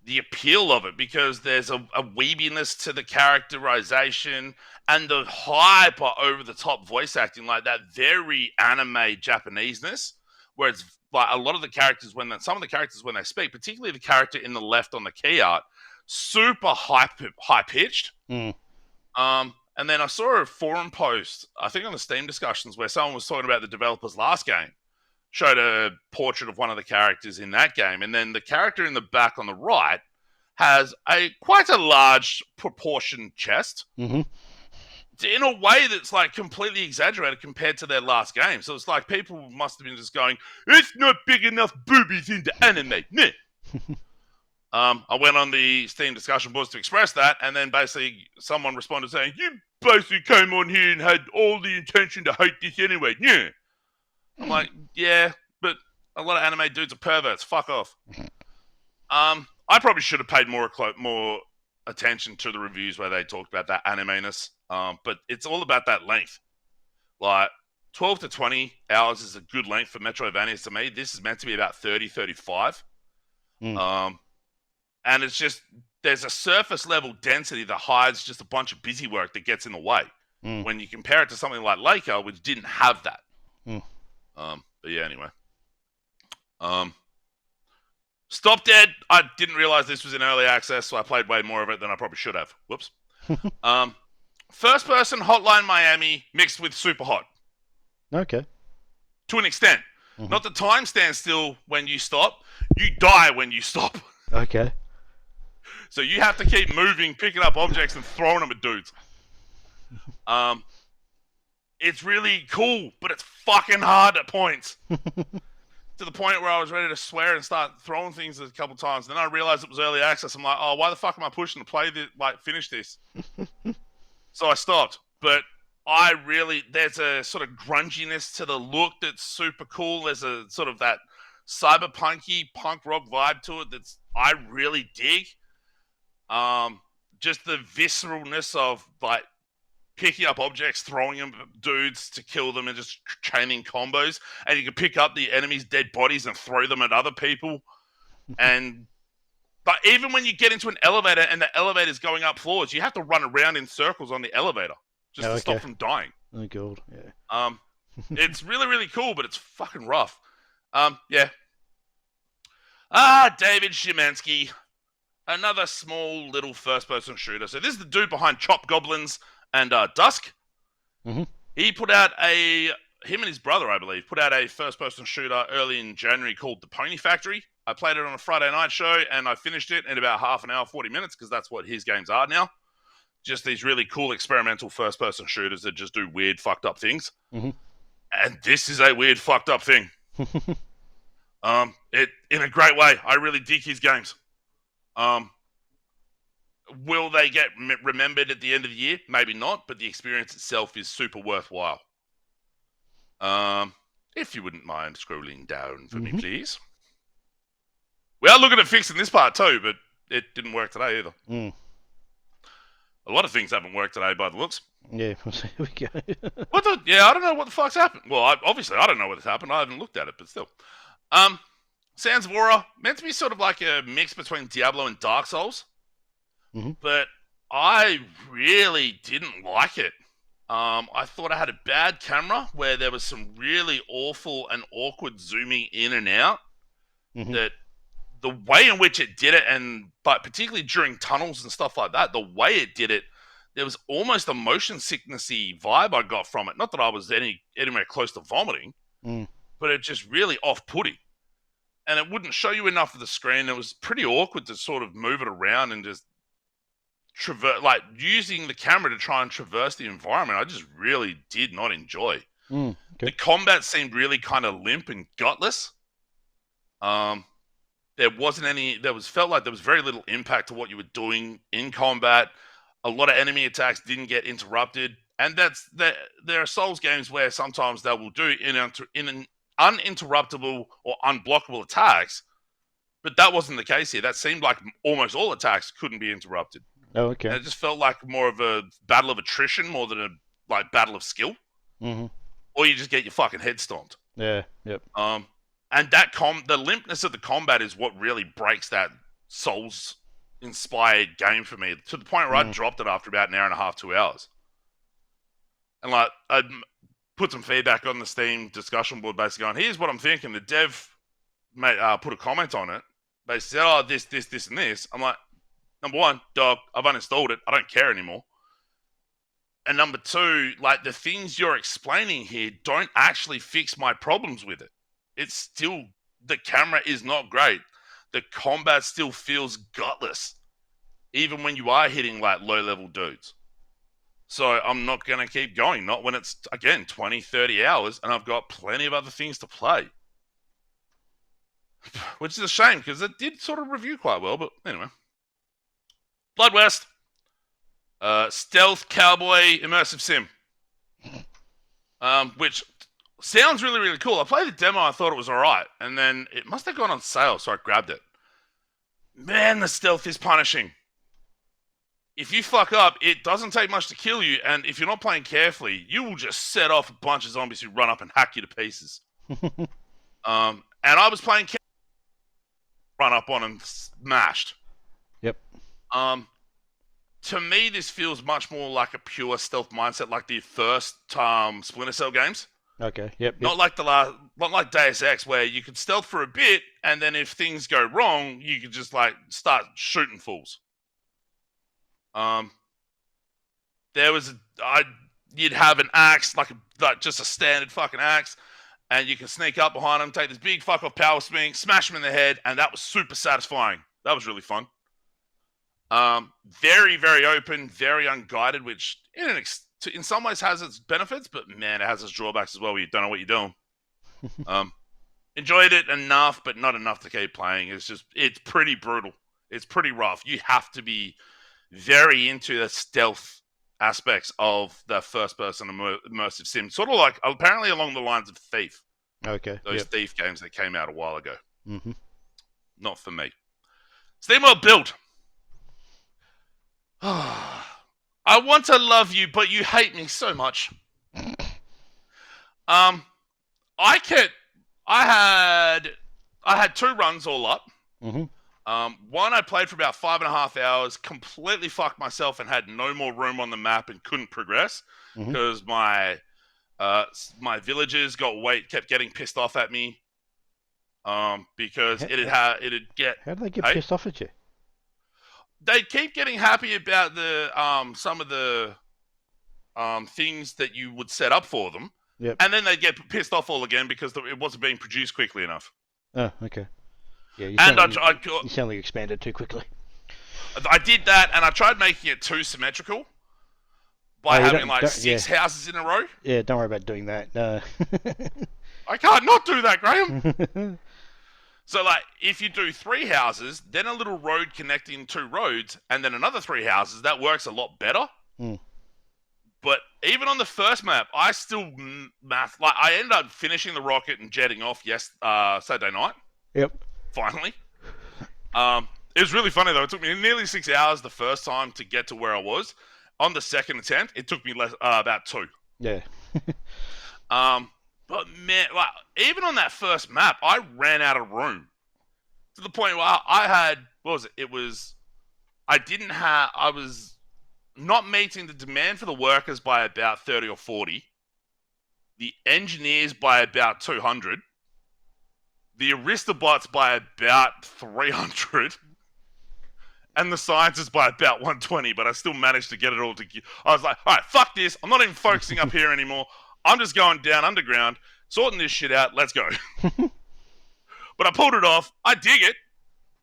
the appeal of it, because there's a weebiness to the characterization and the hyper over-the-top voice acting, like that very anime Japanese-ness, where it's like a lot of the characters when they speak, particularly the character in the left on the key art, super high pitched. And then I saw a forum post, I think on the Steam discussions, where someone was talking about the developer's last game, showed a portrait of one of the characters in that game, and then the character in the back on the right has quite a large proportioned chest. Mm-hmm. In a way that's like completely exaggerated compared to their last game. So it's like people must have been just going, it's not big enough boobies in the anime. Nah. I went on the Steam discussion boards to express that, and then basically someone responded saying, you basically came on here and had all the intention to hate this anyway. Yeah. I'm like, yeah, but a lot of anime dudes are perverts. Fuck off. I probably should have paid more attention to the reviews where they talked about that anime-ness. But it's all about that length. Like, 12 to 20 hours is a good length for Metroidvanias to me. This is meant to be about 30, 35. And it's just, there's a surface level density that hides just a bunch of busy work that gets in the way. When you compare it to something like Laker, which didn't have that. But yeah, anyway. Stop Dead. I didn't realize this was in early access, so I played way more of it than I probably should have. Whoops. First person Hotline Miami mixed with Super Hot. Okay. To an extent. Not the time stands still when you stop. You die when you stop. Okay. So you have to keep moving, picking up objects and throwing them at dudes. It's really cool, but it's fucking hard at points. To the point where I was ready to swear and start throwing things a couple times. Then I realized it was early access. I'm like, oh, why the fuck am I pushing to play this, finish this? So I stopped. But there's a sort of grunginess to the look that's super cool. There's a sort of that cyberpunky punk rock vibe to it I really dig. Just the visceralness of like picking up objects, throwing them at dudes to kill them, and just chaining combos. And you can pick up the enemy's dead bodies and throw them at other people. But even when you get into an elevator and the elevator's going up floors, you have to run around in circles on the elevator just to stop from dying. Oh god, yeah. It's really, really cool, but it's fucking rough. Yeah. David Szymanski. Another small little first-person shooter. So this is the dude behind Chop Goblins and Dusk. He put out him and his brother, I believe, put out a first-person shooter early in January called The Pony Factory. I played it on a Friday night show, and I finished it in about half an hour, 40 minutes, because that's what his games are now. Just these really cool experimental first-person shooters that just do weird, fucked up things. And this is a weird, fucked up thing. In a great way. I really dig his games. Will they get remembered at the end of the year? Maybe not, but the experience itself is super worthwhile. If you wouldn't mind scrolling down for me, please. We are looking at fixing this part too, but it didn't work today either. A lot of things haven't worked today by the looks. Yeah, here we go. I don't know what the fuck's happened. Well, obviously I don't know what's happened. I haven't looked at it, but still. Sands of Aura, meant to be sort of like a mix between Diablo and Dark Souls. But I really didn't like it. I thought I had a bad camera where there was some really awful and awkward zooming in and out. That the way in which it did it, but particularly during tunnels and stuff like that, the way it did it, there was almost a motion sicknessy vibe I got from it. Not that I was anywhere close to vomiting, but it just really off-putting. And it wouldn't show you enough of the screen. It was pretty awkward to sort of move it around and just using the camera to try and traverse the environment. I just really did not enjoy. Okay. The combat seemed really kind of limp and gutless. Felt like there was very little impact to what you were doing in combat. A lot of enemy attacks didn't get interrupted. And there are Souls games where sometimes they will do in an uninterruptible or unblockable attacks, but that wasn't the case here. That seemed like almost all attacks couldn't be interrupted. Oh, okay. And it just felt like more of a battle of attrition more than a battle of skill. Or you just get your fucking head stomped. Yeah, yep. And the limpness of the combat is what really breaks that Souls-inspired game for me, to the point where I dropped it after about an hour and a half, 2 hours. And put some feedback on the Steam discussion board, basically going, here's what I'm thinking. The dev put a comment on it. They said, oh, this, and this. I'm like, number one, dog, I've uninstalled it. I don't care anymore. And number two, like, the things you're explaining here don't actually fix my problems with it. It's still, the camera is not great. The combat still feels gutless, even when you are hitting, like, low-level dudes. So I'm not going to keep going. Not when it's, again, 20, 30 hours, and I've got plenty of other things to play. Which is a shame, because it did sort of review quite well, but anyway. Blood West. Stealth Cowboy Immersive Sim. Which sounds really, really cool. I played the demo, I thought it was alright, and then it must have gone on sale, so I grabbed it. Man, the stealth is punishing. If you fuck up, it doesn't take much to kill you, and if you're not playing carefully, you will just set off a bunch of zombies who run up and hack you to pieces. And I was playing run up on and smashed. Yep. To me, this feels much more like a pure stealth mindset, like the first Splinter Cell games. Okay. Yep. Not like not like Deus Ex, where you could stealth for a bit, and then if things go wrong, you could just like start shooting fools. You'd have an axe, like just a standard fucking axe, and you can sneak up behind them, take this big fuck off power swing, smash them in the head, and that was super satisfying. That was really fun. Very, very open, very unguided, which in some ways has its benefits, but man, it has its drawbacks as well, where you don't know what you're doing. Enjoyed it enough, but not enough to keep playing. It's pretty brutal. It's pretty rough. You have to be very into the stealth aspects of the first-person immersive sim, sort of like apparently along the lines of Thief. Okay. Those Thief games that came out a while ago. Mm-hmm. Not for me. SteamWorld Build. I want to love you, but you hate me so much. I had 2 runs all up. Mm-hmm. One I played for about 5.5 hours, completely fucked myself and had no more room on the map and couldn't progress because my villagers kept getting pissed off at me. Because How did they get pissed off at you? They keep getting happy about the some of the things that you would set up for them. Yep. And then they get pissed off all again because it wasn't being produced quickly enough. Oh, okay. Yeah, you sound like you expanded too quickly. I did that, and I tried making it too symmetrical by having like 6 houses in a row. Yeah, don't worry about doing that. No. I can't not do that, Graham. So, like, if you do 3 houses, then a little road connecting 2 roads, and then another 3 houses, that works a lot better. Mm. But even on the first map, I still I ended up finishing the rocket and jetting off Saturday night. Yep. Finally. It was really funny, though. It took me nearly 6 hours the first time to get to where I was. On the second attempt, it took me about 2. Yeah. But man, like, even on that first map, I ran out of room to the point where I had, what was it? I was not meeting the demand for the workers by about 30 or 40, the engineers by about 200, the Aristobots by about 300, and the scientists by about 120, but I still managed to get it all together. I was like, all right, fuck this. I'm not even focusing up here anymore. I'm just going down underground, sorting this shit out. Let's go. But I pulled it off. I dig it.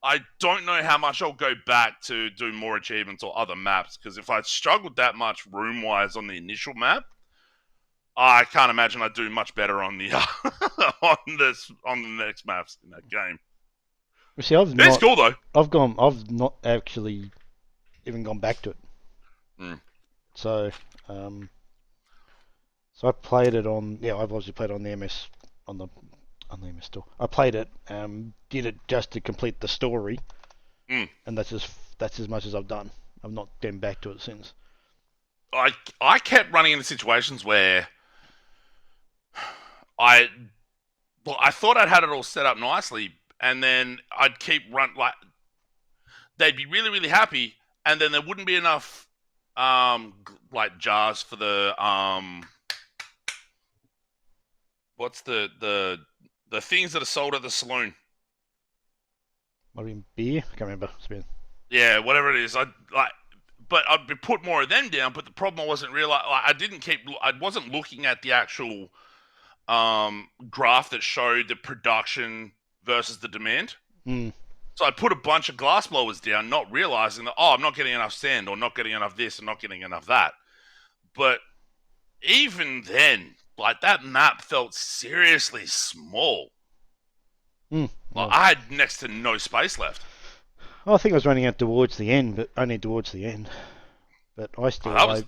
I don't know how much I'll go back to do more achievements or other maps, because if I struggled that much room-wise on the initial map, I can't imagine I'd do much better on the on the next maps in that game. See, it's cool though. I've not actually even gone back to it. So, so I played it on. Yeah, I've obviously played it on the MS on the MS store. I played it, did it just to complete the story, and that's as much as I've done. I've not been back to it since. I kept running into situations where I thought I'd had it all set up nicely, and then I'd keep they'd be really, really happy, and then there wouldn't be enough like jars for the what's the things that are sold at the saloon? What do you mean, beer? I can't remember. Yeah, whatever it is. But I'd put more of them down. But the problem I wasn't I wasn't looking at the actual graph that showed the production versus the demand. Mm. So I put a bunch of glass blowers down, not realizing that I'm not getting enough sand, or not getting enough this, and not getting enough that. But even then, like, that map felt seriously small. Mm. Like, I had next to no space left. I think I was running out towards the end, but only towards the end. But I still, I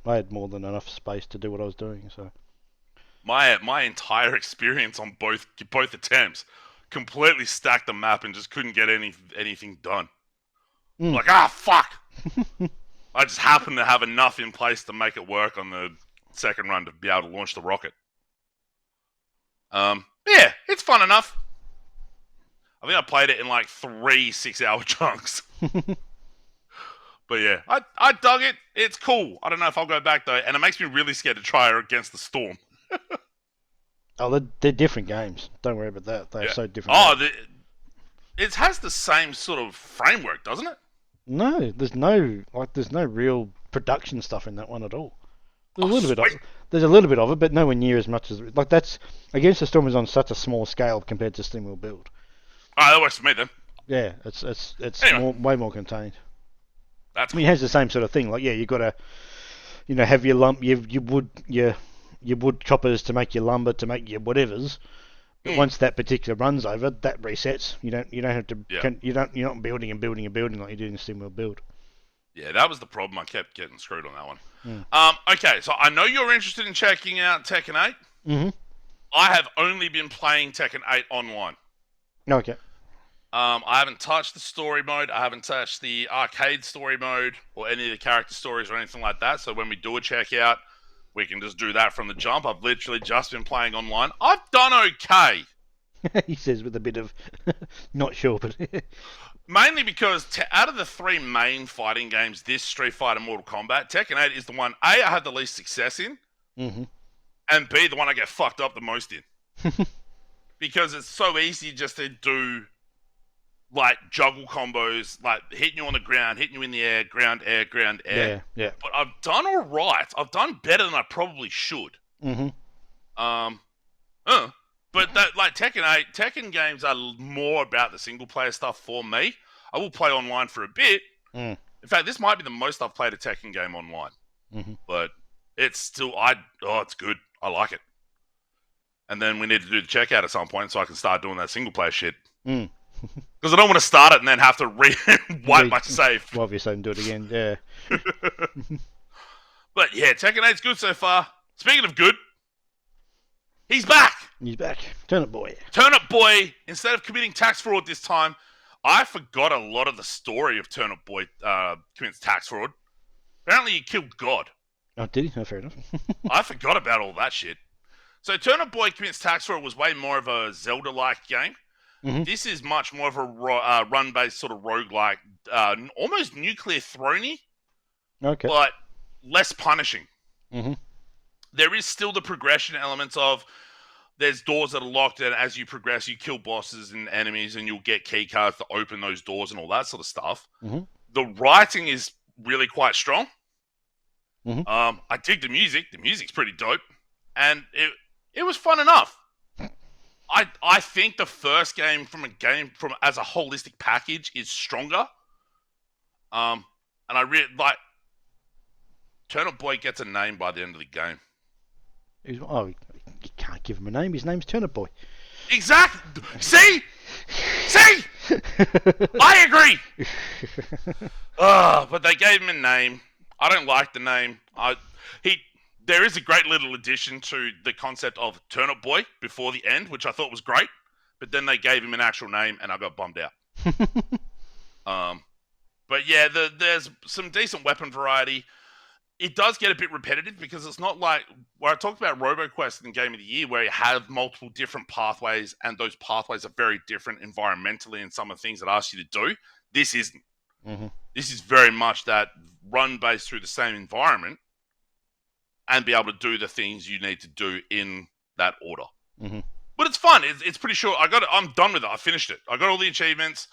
had more than enough space to do what I was doing. So my entire experience on both attempts completely stacked the map and just couldn't get anything done. Like, fuck! I just happened to have enough in place to make it work on the second run to be able to launch the rocket. Yeah, it's fun enough. I think I played it in like 3 6-hour chunks. But yeah, I dug it. It's cool. I don't know if I'll go back though, and it makes me really scared to try her against the Storm. Oh, they're different games. Don't worry about that. They're so different. Oh, it has the same sort of framework, doesn't it? No, there's no real production stuff in that one at all. There's a little bit of it, but nowhere near as much as that's Against the Storm is on such a small scale compared to SteamWheel Build. Oh, that works for me then. Yeah, it's Anyway. way more contained. That's I mean, it has the same sort of thing. Like, yeah, you got to, have your your wood choppers to make your lumber, to make your whatevers. But once that particular run's over, that resets. You don't have to. Yeah. You're not building and building and building like you do in SteamWheel Build. Yeah, that was the problem. I kept getting screwed on that one. Okay, so I know you're interested in checking out Tekken 8. Mm-hmm. I have only been playing Tekken 8 online. Okay. I haven't touched the story mode. I haven't touched the arcade story mode or any of the character stories or anything like that. So when we do a checkout, we can just do that from the jump. I've literally just been playing online. I've done okay. He says with a bit of not sure, but mainly because out of the 3 main fighting games, this Street Fighter, Mortal Kombat, Tekken 8 is the one A, I had the least success in, and B, the one I get fucked up the most in. Because it's so easy just to do like juggle combos, like hitting you on the ground, hitting you in the air, ground, air, ground, air. Yeah. But I've done all right. I've done better than I probably should. Mm-hmm. But that, like, Tekken games are more about the single player stuff for me. I will play online for a bit. In fact, this might be the most I've played a Tekken game online. But it's still, it's good. I like it. And then we need to do the checkout at some point so I can start doing that single player shit. Because I don't want to start it and then have to wipe my save. Well, obviously, and do it again, yeah. But yeah, Tekken 8's good so far. Speaking of good, he's back. He's back. Turnip Boy. Turnip Boy, instead of committing tax fraud this time, I forgot a lot of the story of Turnip Boy commits tax fraud. Apparently he killed God. Oh, did he? No, fair enough. I forgot about all that shit. So Turnip Boy commits tax fraud was way more of a Zelda-like game. This is much more of a run-based sort of roguelike, almost nuclear throny, but less punishing. There is still the progression elements of there's doors that are locked, and as you progress, you kill bosses and enemies, and you'll get key cards to open those doors and all that sort of stuff. The writing is really quite strong. I dig the music. The music's pretty dope, and it was fun enough. I think the first game from as a holistic package is stronger. And I really like Turnip Boy gets a name by the end of the game. You can't give him a name. His name's Turnip Boy. Exactly. See, I agree. But they gave him a name. I don't like the name. There is a great little addition to the concept of Turnip Boy before the end, which I thought was great. But then they gave him an actual name, and I got bummed out. But yeah, there's some decent weapon variety. It does get a bit repetitive because it's not like where I talked about RoboQuest in Game of the Year, where you have multiple different pathways, and those pathways are very different environmentally and some of the things that ask you to do. This isn't. This is very much that run based through the same environment and be able to do the things you need to do in that order. Mm-hmm. But it's fun. It's pretty short. I'm done with it. I finished it. I got all the achievements.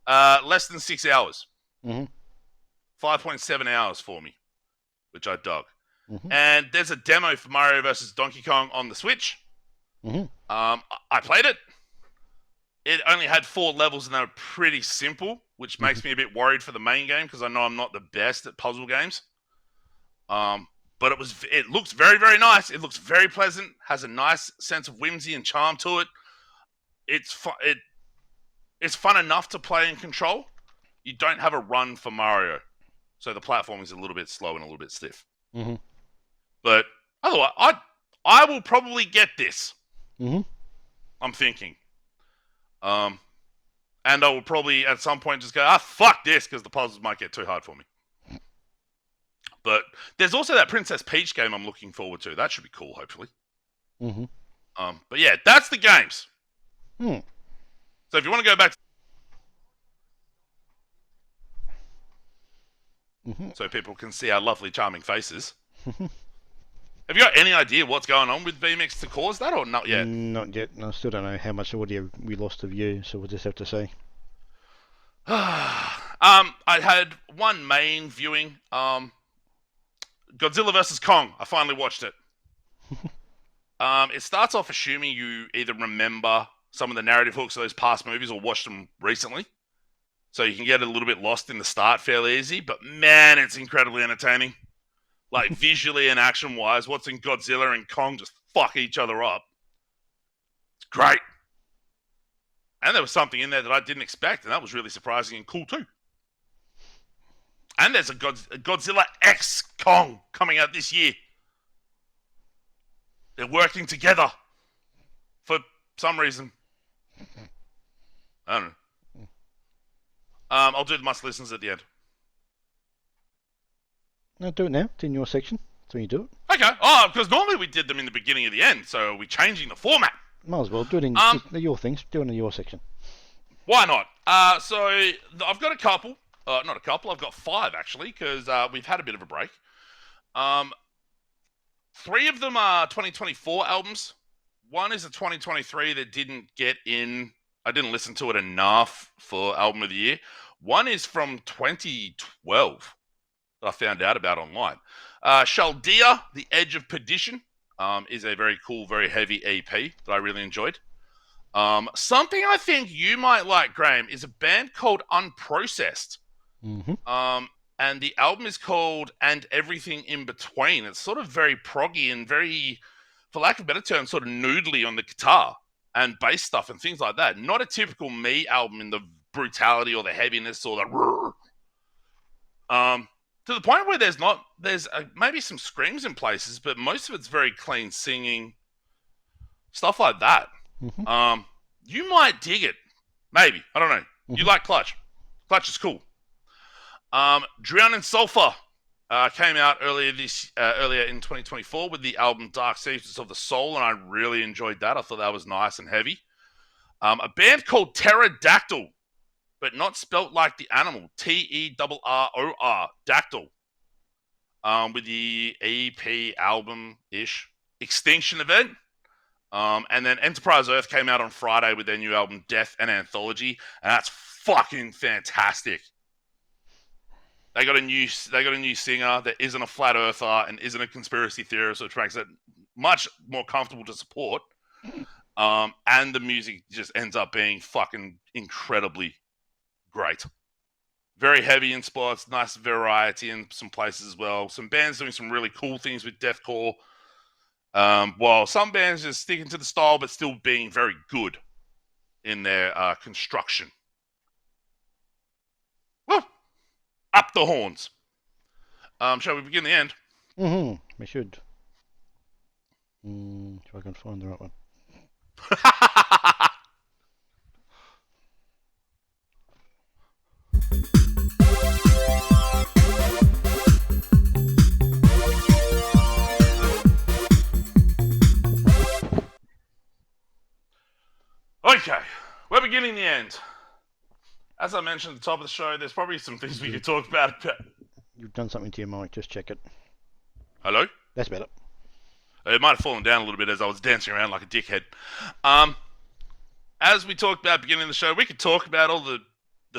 Less than 6 hours. Mm-hmm. 5.7 hours for me, which I dug. Mm-hmm. And there's a demo for Mario vs. Donkey Kong on the Switch. Mm-hmm. I played it. It only had 4 levels and they were pretty simple, which makes me a bit worried for the main game because I know I'm not the best at puzzle games. But it looks very, very nice. It looks very pleasant. Has a nice sense of whimsy and charm to it. It's fun enough to play and control. You don't have a run for Mario, so the platform is a little bit slow and a little bit stiff. Mm-hmm. But otherwise, I will probably get this. Mm-hmm. I'm thinking. And I will probably at some point just go, fuck this, because the puzzles might get too hard for me. But there's also that Princess Peach game I'm looking forward to. That should be cool, hopefully. Mm-hmm. But yeah, that's the games. Hmm. So if you want to go back Mm-hmm. so people can see our lovely, charming faces. Have you got any idea what's going on with vMix to cause that, or not yet? Not yet. I still don't know how much audio we lost of you, so we'll just have to see. I had one main viewing. Godzilla vs. Kong. I finally watched it. It starts off assuming you either remember some of the narrative hooks of those past movies or watched them recently. So you can get a little bit lost in the start fairly easy. But man, it's incredibly entertaining. Like visually and action-wise, what's in Godzilla and Kong just fuck each other up. It's great. And there was something in there that I didn't expect, and that was really surprising and cool too. And there's a Godzilla X Kong coming out this year. They're working together for some reason. I don't know. I'll do the must listens at the end. No, do it now. It's in your section. That's when you do it. Okay. Oh, because normally we did them in the beginning of the end, so we're changing the format. Might as well do it in your things. Do it in your section. Why not? So I've got a couple. Not a couple. I've got 5 actually, because we've had a bit of a break. 3 of them are 2024 albums. One is a 2023 that didn't get in. I didn't listen to it enough for album of the year. One is from 2012 that I found out about online. Shaldia, The Edge of Perdition, is a very cool, very heavy EP that I really enjoyed. Something I think you might like, Graham, is a band called Unprocessed. Mm-hmm. And the album is called And Everything in Between. It's sort of very proggy and very, for lack of a better term, sort of noodly on the guitar and bass stuff and things like that. Not a typical me album in the brutality or the heaviness or the to the point where there's maybe some screams in places, but most of it's very clean singing, stuff like that. Mm-hmm. You might dig it. Maybe. I don't know. Mm-hmm. You like Clutch. Clutch is cool. Drown in Sulfur came out earlier in 2024 with the album Dark Secrets of the Soul, and I really enjoyed that. I thought that was nice and heavy. A band called Pterodactyl, but not spelt like the animal, Terror, Dactyl, with the EP album-ish Extinction Event. And then Enterprise Earth came out on Friday with their new album Death and Anthology, and that's fucking fantastic. They got a new singer that isn't a flat earther and isn't a conspiracy theorist, which makes it much more comfortable to support. And the music just ends up being fucking incredibly great. Very heavy in spots, nice variety in some places as well. Some bands doing some really cool things with deathcore. While some bands just sticking to the style but still being very good in their construction. Woo! Up the horns. Shall we begin the end? Mm-hmm. We should. If I can find the right one. Okay, we're beginning the end. As I mentioned at the top of the show, there's probably some things we could talk about. You've done something to your mic. Just check it. Hello? That's better. It might have fallen down a little bit as I was dancing around like a dickhead. As we talked about at the beginning of the show, we could talk about all the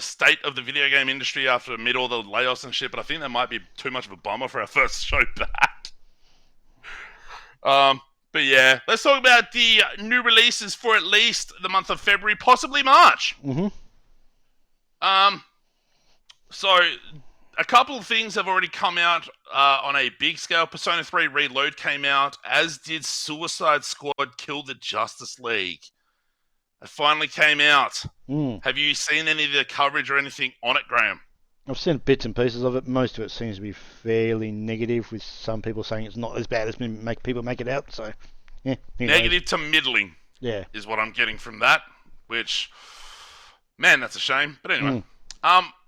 state of the video game industry after amid all the layoffs and shit, but I think that might be too much of a bummer for our first show back. But yeah, let's talk about the new releases for at least the month of February, possibly March. So a couple of things have already come out on a big scale. Persona 3 Reload came out, as did Suicide Squad Kill the Justice League. It finally came out. Have you seen any of the coverage or anything on it, Graham? I've seen bits and pieces of it. Most of it seems to be fairly negative, with some people saying it's not as bad as people make it out. So, yeah. Negative to middling. Yeah. Is what I'm getting from that. Which, man, that's a shame. But anyway.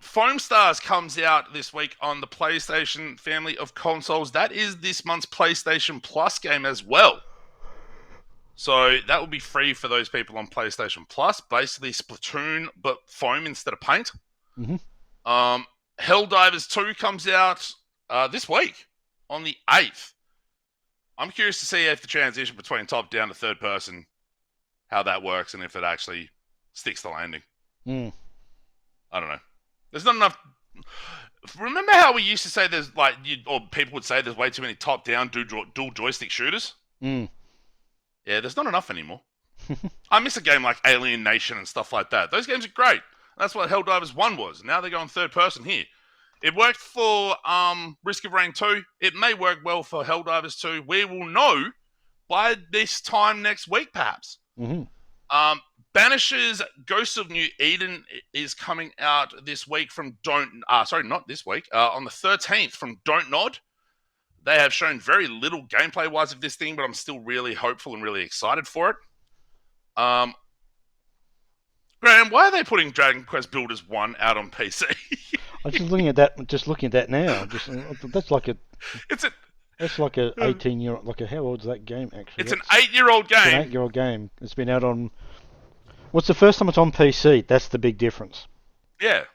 Foam Stars comes out this week on the PlayStation family of consoles. That is this month's PlayStation Plus game as well. So that will be free for those people on PlayStation Plus. Basically Splatoon, but foam instead of paint. Helldivers 2 comes out this week on the 8th. I'm curious to see if the transition between top-down to third person, how that works, and if it actually sticks the landing. I don't know. There's not enough... Remember how we used to say there's, like, or people would say there's way too many top-down dual joystick shooters? Yeah, there's not enough anymore. I miss a game like Alien Nation and stuff like that. Those games are great. That's what Helldivers 1 was. Now they're going third person here. It worked for Risk of Rain 2. It may work well for Helldivers 2. We will know by this time next week, perhaps. Banisher's Ghosts of New Eden is coming out this week from not this week. On the 13th from Don't Nod. They have shown very little gameplay-wise of this thing, but I'm still really hopeful and really excited for it. Graham, why are they putting Dragon Quest Builders 1 out on PC? I'm just looking at that. Just looking at that now. That's like a 18-year-old. Like how old is that game actually? It's an 8-year-old game. It's an 8-year-old game. It's been out on. What's the first time it's on PC? That's the big difference. Yeah.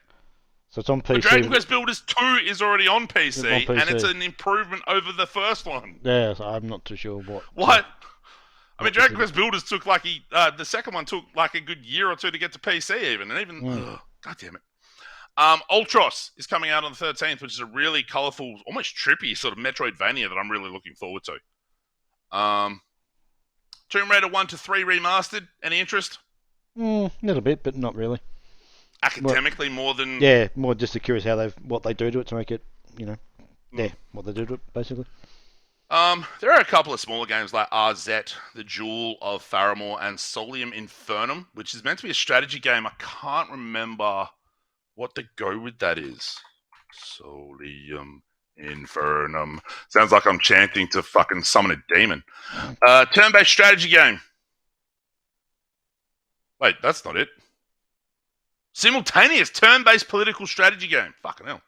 So it's on PC. But Dragon Quest Builders 2 is already on PC, and it's an improvement over the first one. Yeah, so I'm not too sure what. What? I mean, Dragon Quest Builders took the second one took like a good year or two to get to PC even, and even, god damn it. Ultros is coming out on the 13th, which is a really colourful, almost trippy sort of Metroidvania that I'm really looking forward to. Tomb Raider 1 to 3 remastered, any interest? A little bit, but not really. Academically more than... Yeah, more just curious what they do to it to make it, what they do to it, basically. There are a couple of smaller games like RZ, The Jewel of Faramore, and Solium Infernum, which is meant to be a strategy game. I can't remember what the go with that is. Solium Infernum. Sounds like I'm chanting to fucking summon a demon. Turn-based strategy game. Wait, that's not it. Simultaneous turn-based political strategy game. Fucking hell.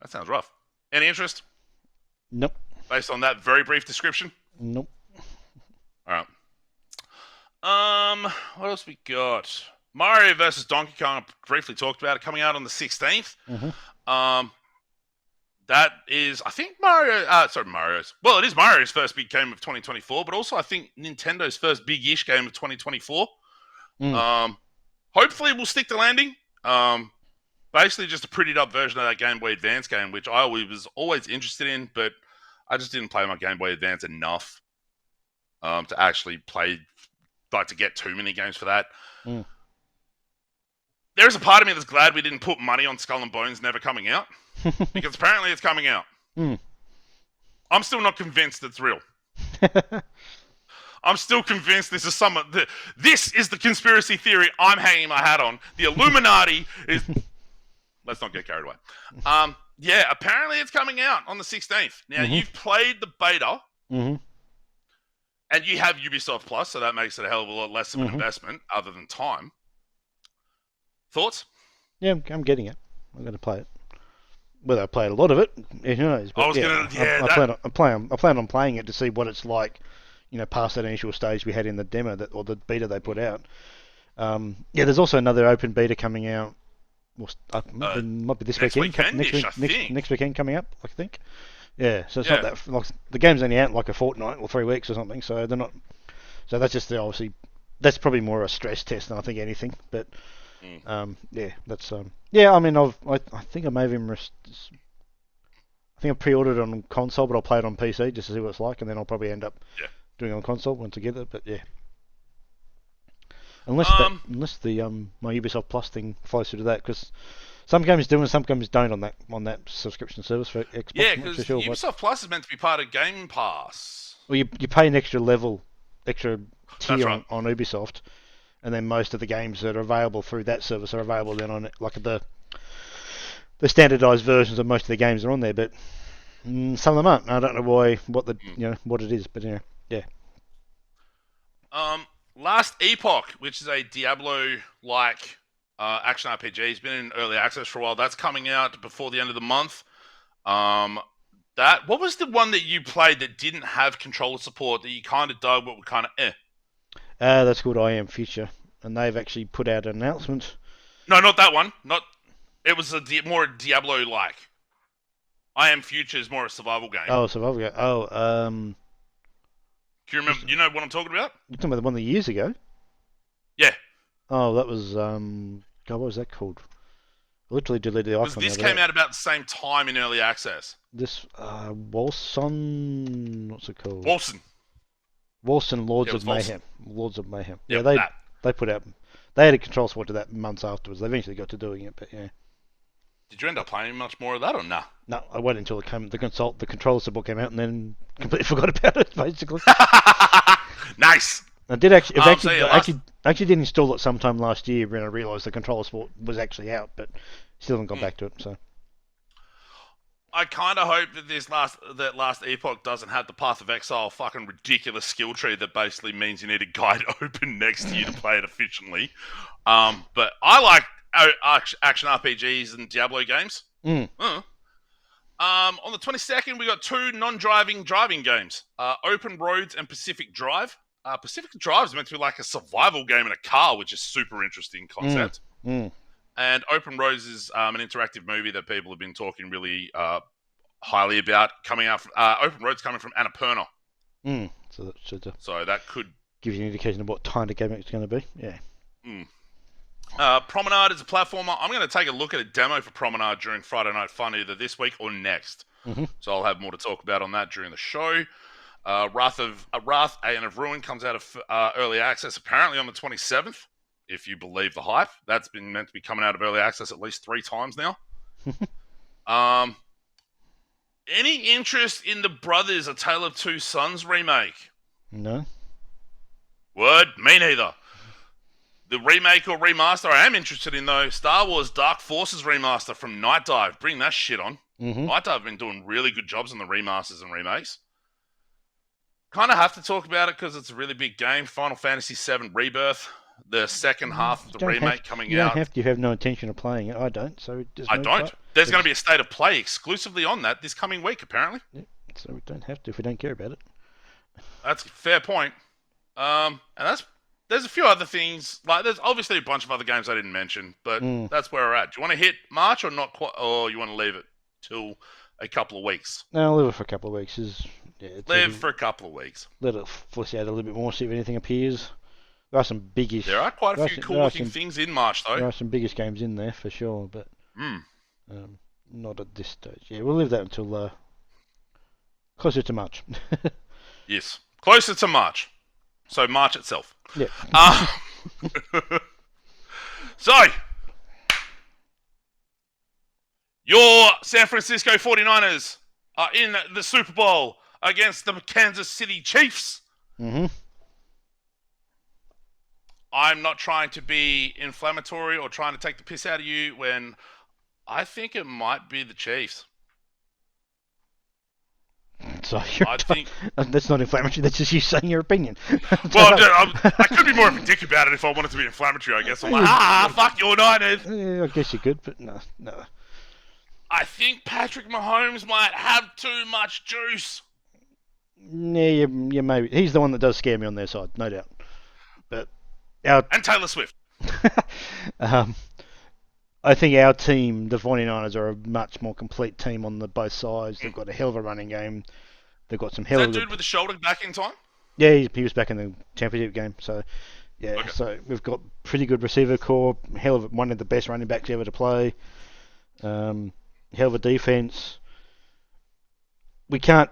That sounds rough. Any interest? Nope. Based on that very brief description? Nope. Alright. What else we got? Mario vs. Donkey Kong, I briefly talked about it, coming out on the 16th. That is, I think Mario's. Well, it is Mario's first big game of 2024, but also I think Nintendo's first big-ish game of 2024. Hopefully we'll stick to landing. Basically just a prettied up version of that Game Boy Advance game, which I was always interested in, but I just didn't play my Game Boy Advance enough to actually play, to get too many games for that. There's a part of me that's glad we didn't put money on Skull and Bones never coming out, because apparently it's coming out. I'm still not convinced it's real. I'm still convinced this is this is the conspiracy theory I'm hanging my hat on. The Illuminati is... Let's not get carried away. Yeah, apparently it's coming out on the 16th. Now, you've played the beta, and you have Ubisoft Plus, so that makes it a hell of a lot less of an investment, other than time. Thoughts? Yeah, I'm getting it. I'm going to play it. Whether I played a lot of it, who knows? But I plan on playing it to see what it's like, past that initial stage we had in the demo or the beta they put out. There's also another open beta coming out. Might be this weekend. Next weekend coming up, I think. Yeah, so it's Yeah. not that like the game's only out in like a fortnight or 3 weeks or something. So they're not. So that's just obviously that's probably more a stress test than I think anything. But yeah, that's yeah. I mean, I think I may have even I think I pre-ordered it on console, but I'll play it on PC just to see what it's like, and then I'll probably end up doing it on console once I get it. But yeah, unless the my Ubisoft Plus thing flows through to that, because some games do and some games don't on that subscription service for Xbox. Yeah, I'm not because sure Ubisoft Plus is meant to be part of Game Pass. Well, you pay an extra extra That's tier right. on Ubisoft, and then most of the games that are available through that service are available then on like the standardized versions of most of the games are on there, but some of them aren't. I don't know what it is, but yeah. Last Epoch, which is a Diablo-like action RPG, has been in early access for a while. That's coming out before the end of the month. What was the one that you played that didn't have controller support that you kind of dug, but were kind of That's called I Am Future, and they've actually put out an announcement. No, not that one. It was more Diablo-like. I Am Future is more a survival game. Oh, survival game. Oh, do you remember? You know what I'm talking about? You're talking about the one years ago? Yeah. Oh, that was God, what was that called? I literally deleted the icon. Because this came out about the same time in early access. This Wolson, what's it called? Wolson, Lords of Mayhem. Lords of Mayhem. Yeah, they put out. They had a control support to that months afterwards. They eventually got to doing it, but yeah. Did you end up playing much more of that or nah? No, I waited until the controller support came out, and then completely forgot about it. Basically. Nice. I did actually did install it sometime last year when I realised the controller support was actually out, but still haven't gone back to it. So. I kind of hope that that last Epoch doesn't have the Path of Exile fucking ridiculous skill tree that basically means you need a guide open next to you to play it efficiently. But I like action RPGs and Diablo games. On the 22nd, we got 2 non-driving driving games: Open Roads and Pacific Drive. Pacific Drive is meant to be like a survival game in a car, which is super interesting concept. And Open Roads is an interactive movie that people have been talking really highly about. Coming out, Open Roads coming from Annapurna. So that should so that could give you an indication of what kind of game it's going to be. Yeah. Promenade is a platformer. I'm going to take a look at a demo for Promenade during Friday Night Fun either this week or next. So I'll have more to talk about on that during the show. Wrath Aeon of Ruin comes out of early access apparently on the 27th. If you believe the hype. That's been meant to be coming out of early access at least 3 times now. Any interest in the Brothers: A Tale of Two Sons remake? No. Word? Me neither. The remake or remaster I am interested in, though, Star Wars Dark Forces remaster from Night Dive. Bring that shit on. Night Dive have been doing really good jobs on the remasters and remakes. Kind of have to talk about it because it's a really big game. Final Fantasy VII Rebirth. The second half of the remake coming out. You don't have to. You have no intention of playing it. I don't. So I don't. There's going to be a state of play exclusively on that this coming week, apparently. Yeah, so we don't have to if we don't care about it. That's a fair point. And there's a few other things. Like there's obviously a bunch of other games I didn't mention, but that's where we're at. Do you want to hit March or not quite, or you want to leave it till a couple of weeks? No, I'll leave it for a couple of weeks. For a couple of weeks. Let it flesh out a little bit more, see if anything appears. There are some biggish. There are quite a few cool-looking things in March, though. There are some biggest games in there for sure, but not at this stage. Yeah, we'll leave that until closer to March. Yes, closer to March. So March itself. Yeah. So your San Francisco 49ers are in the Super Bowl against the Kansas City Chiefs. I'm not trying to be inflammatory or trying to take the piss out of you when I think it might be the Chiefs. So that's not inflammatory. That's just you saying your opinion. Well, I could be more of a dick about it if I wanted to be inflammatory. I guess I'm like, fuck your Niners. Yeah, I guess you could, but no. I think Patrick Mahomes might have too much juice. Yeah, maybe. He's the one that does scare me on their side, no doubt. But and Taylor Swift. I I think our team, the 49ers, are a much more complete team on both sides. They've got a hell of a running game. They've got some hell Is of that a dude with the shoulder back in time? Yeah, he was back in the championship game. So, yeah, Okay. so we've got pretty good receiver core. Hell of one of the best running backs ever to play. Hell of a defense. We can't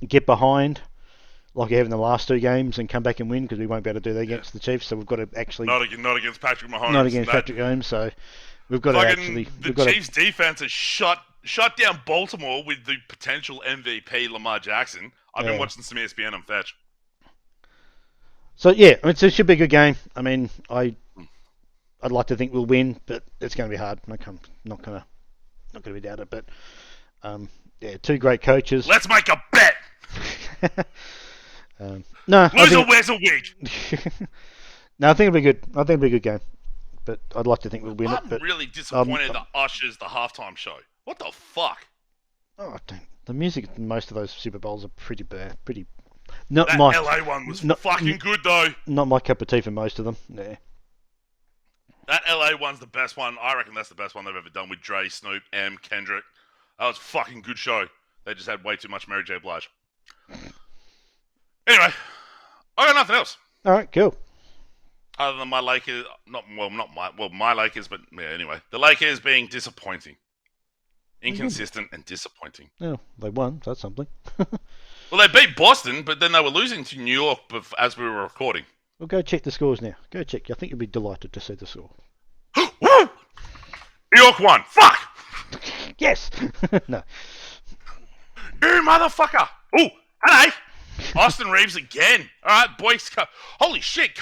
get behind like we have in the last two games and come back and win because we won't be able to do that against the Chiefs. So we've got to actually not against Patrick Mahomes. Not against Patrick Mahomes. So we've got to actually. The Chiefs' defense has shut down Baltimore with the potential MVP Lamar Jackson. I've been watching some ESPN on Fetch. So yeah, it should be a good game. I mean, I'd like to think we'll win, but it's going to be hard. Not going to be doubted. But yeah, two great coaches. Let's make a bet. No, loser wears a wig. No, I think it'll be good. I think it'll be a good game, but I'd like to think we'll win it. I'm really disappointed that Usher's the halftime show. What the fuck? Oh, the music in most of those Super Bowls are pretty bad. That LA one was fucking good though. Not my cup of tea for most of them. Yeah. That LA one's the best one. I reckon that's the best one they've ever done with Dre, Snoop, M, Kendrick. That was a fucking good show. They just had way too much Mary J. Blige. Anyway, I got nothing else. All right, cool. Other than my Lakers, my Lakers, but yeah, anyway, the Lakers being disappointing, inconsistent, and disappointing. Yeah, they won. So that's something. Well, they beat Boston, but then they were losing to New York as we were recording. Well, go check the scores now. Go check. I think you'll be delighted to see the score. Woo! New York won. Fuck! Yes! No. You motherfucker! Oh, hello! Austin Reeves again. All right, boys. Holy shit!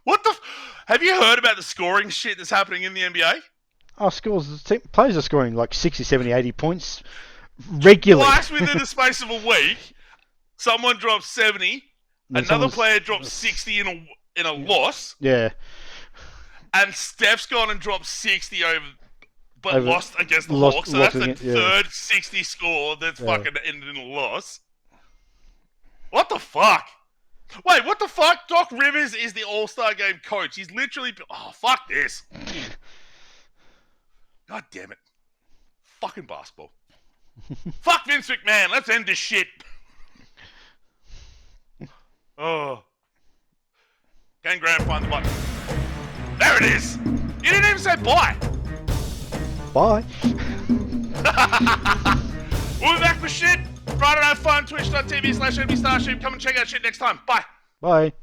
What the? Have you heard about the scoring shit that's happening in the NBA? Oh, players are scoring like 60, 70, 80 points regularly. Twice within the space of a week, someone drops 70, another player drops 60 in a loss. Yeah. And Steph's gone and dropped 60 but lost against the Hawks. So that's the third 60 score that's fucking ended in a loss. What the fuck? Wait, what the fuck? Doc Rivers is the All-Star Game coach. He's literally... Oh, fuck this. God damn it. Fucking basketball. Fuck Vince McMahon. Let's end this shit. Oh. Can Graham find the button? There it is. You didn't even say bye. Bye. We'll be back for shit. Friday Night Fun, twitch.tv/NBStarship. Come and check out shit next time. Bye. Bye.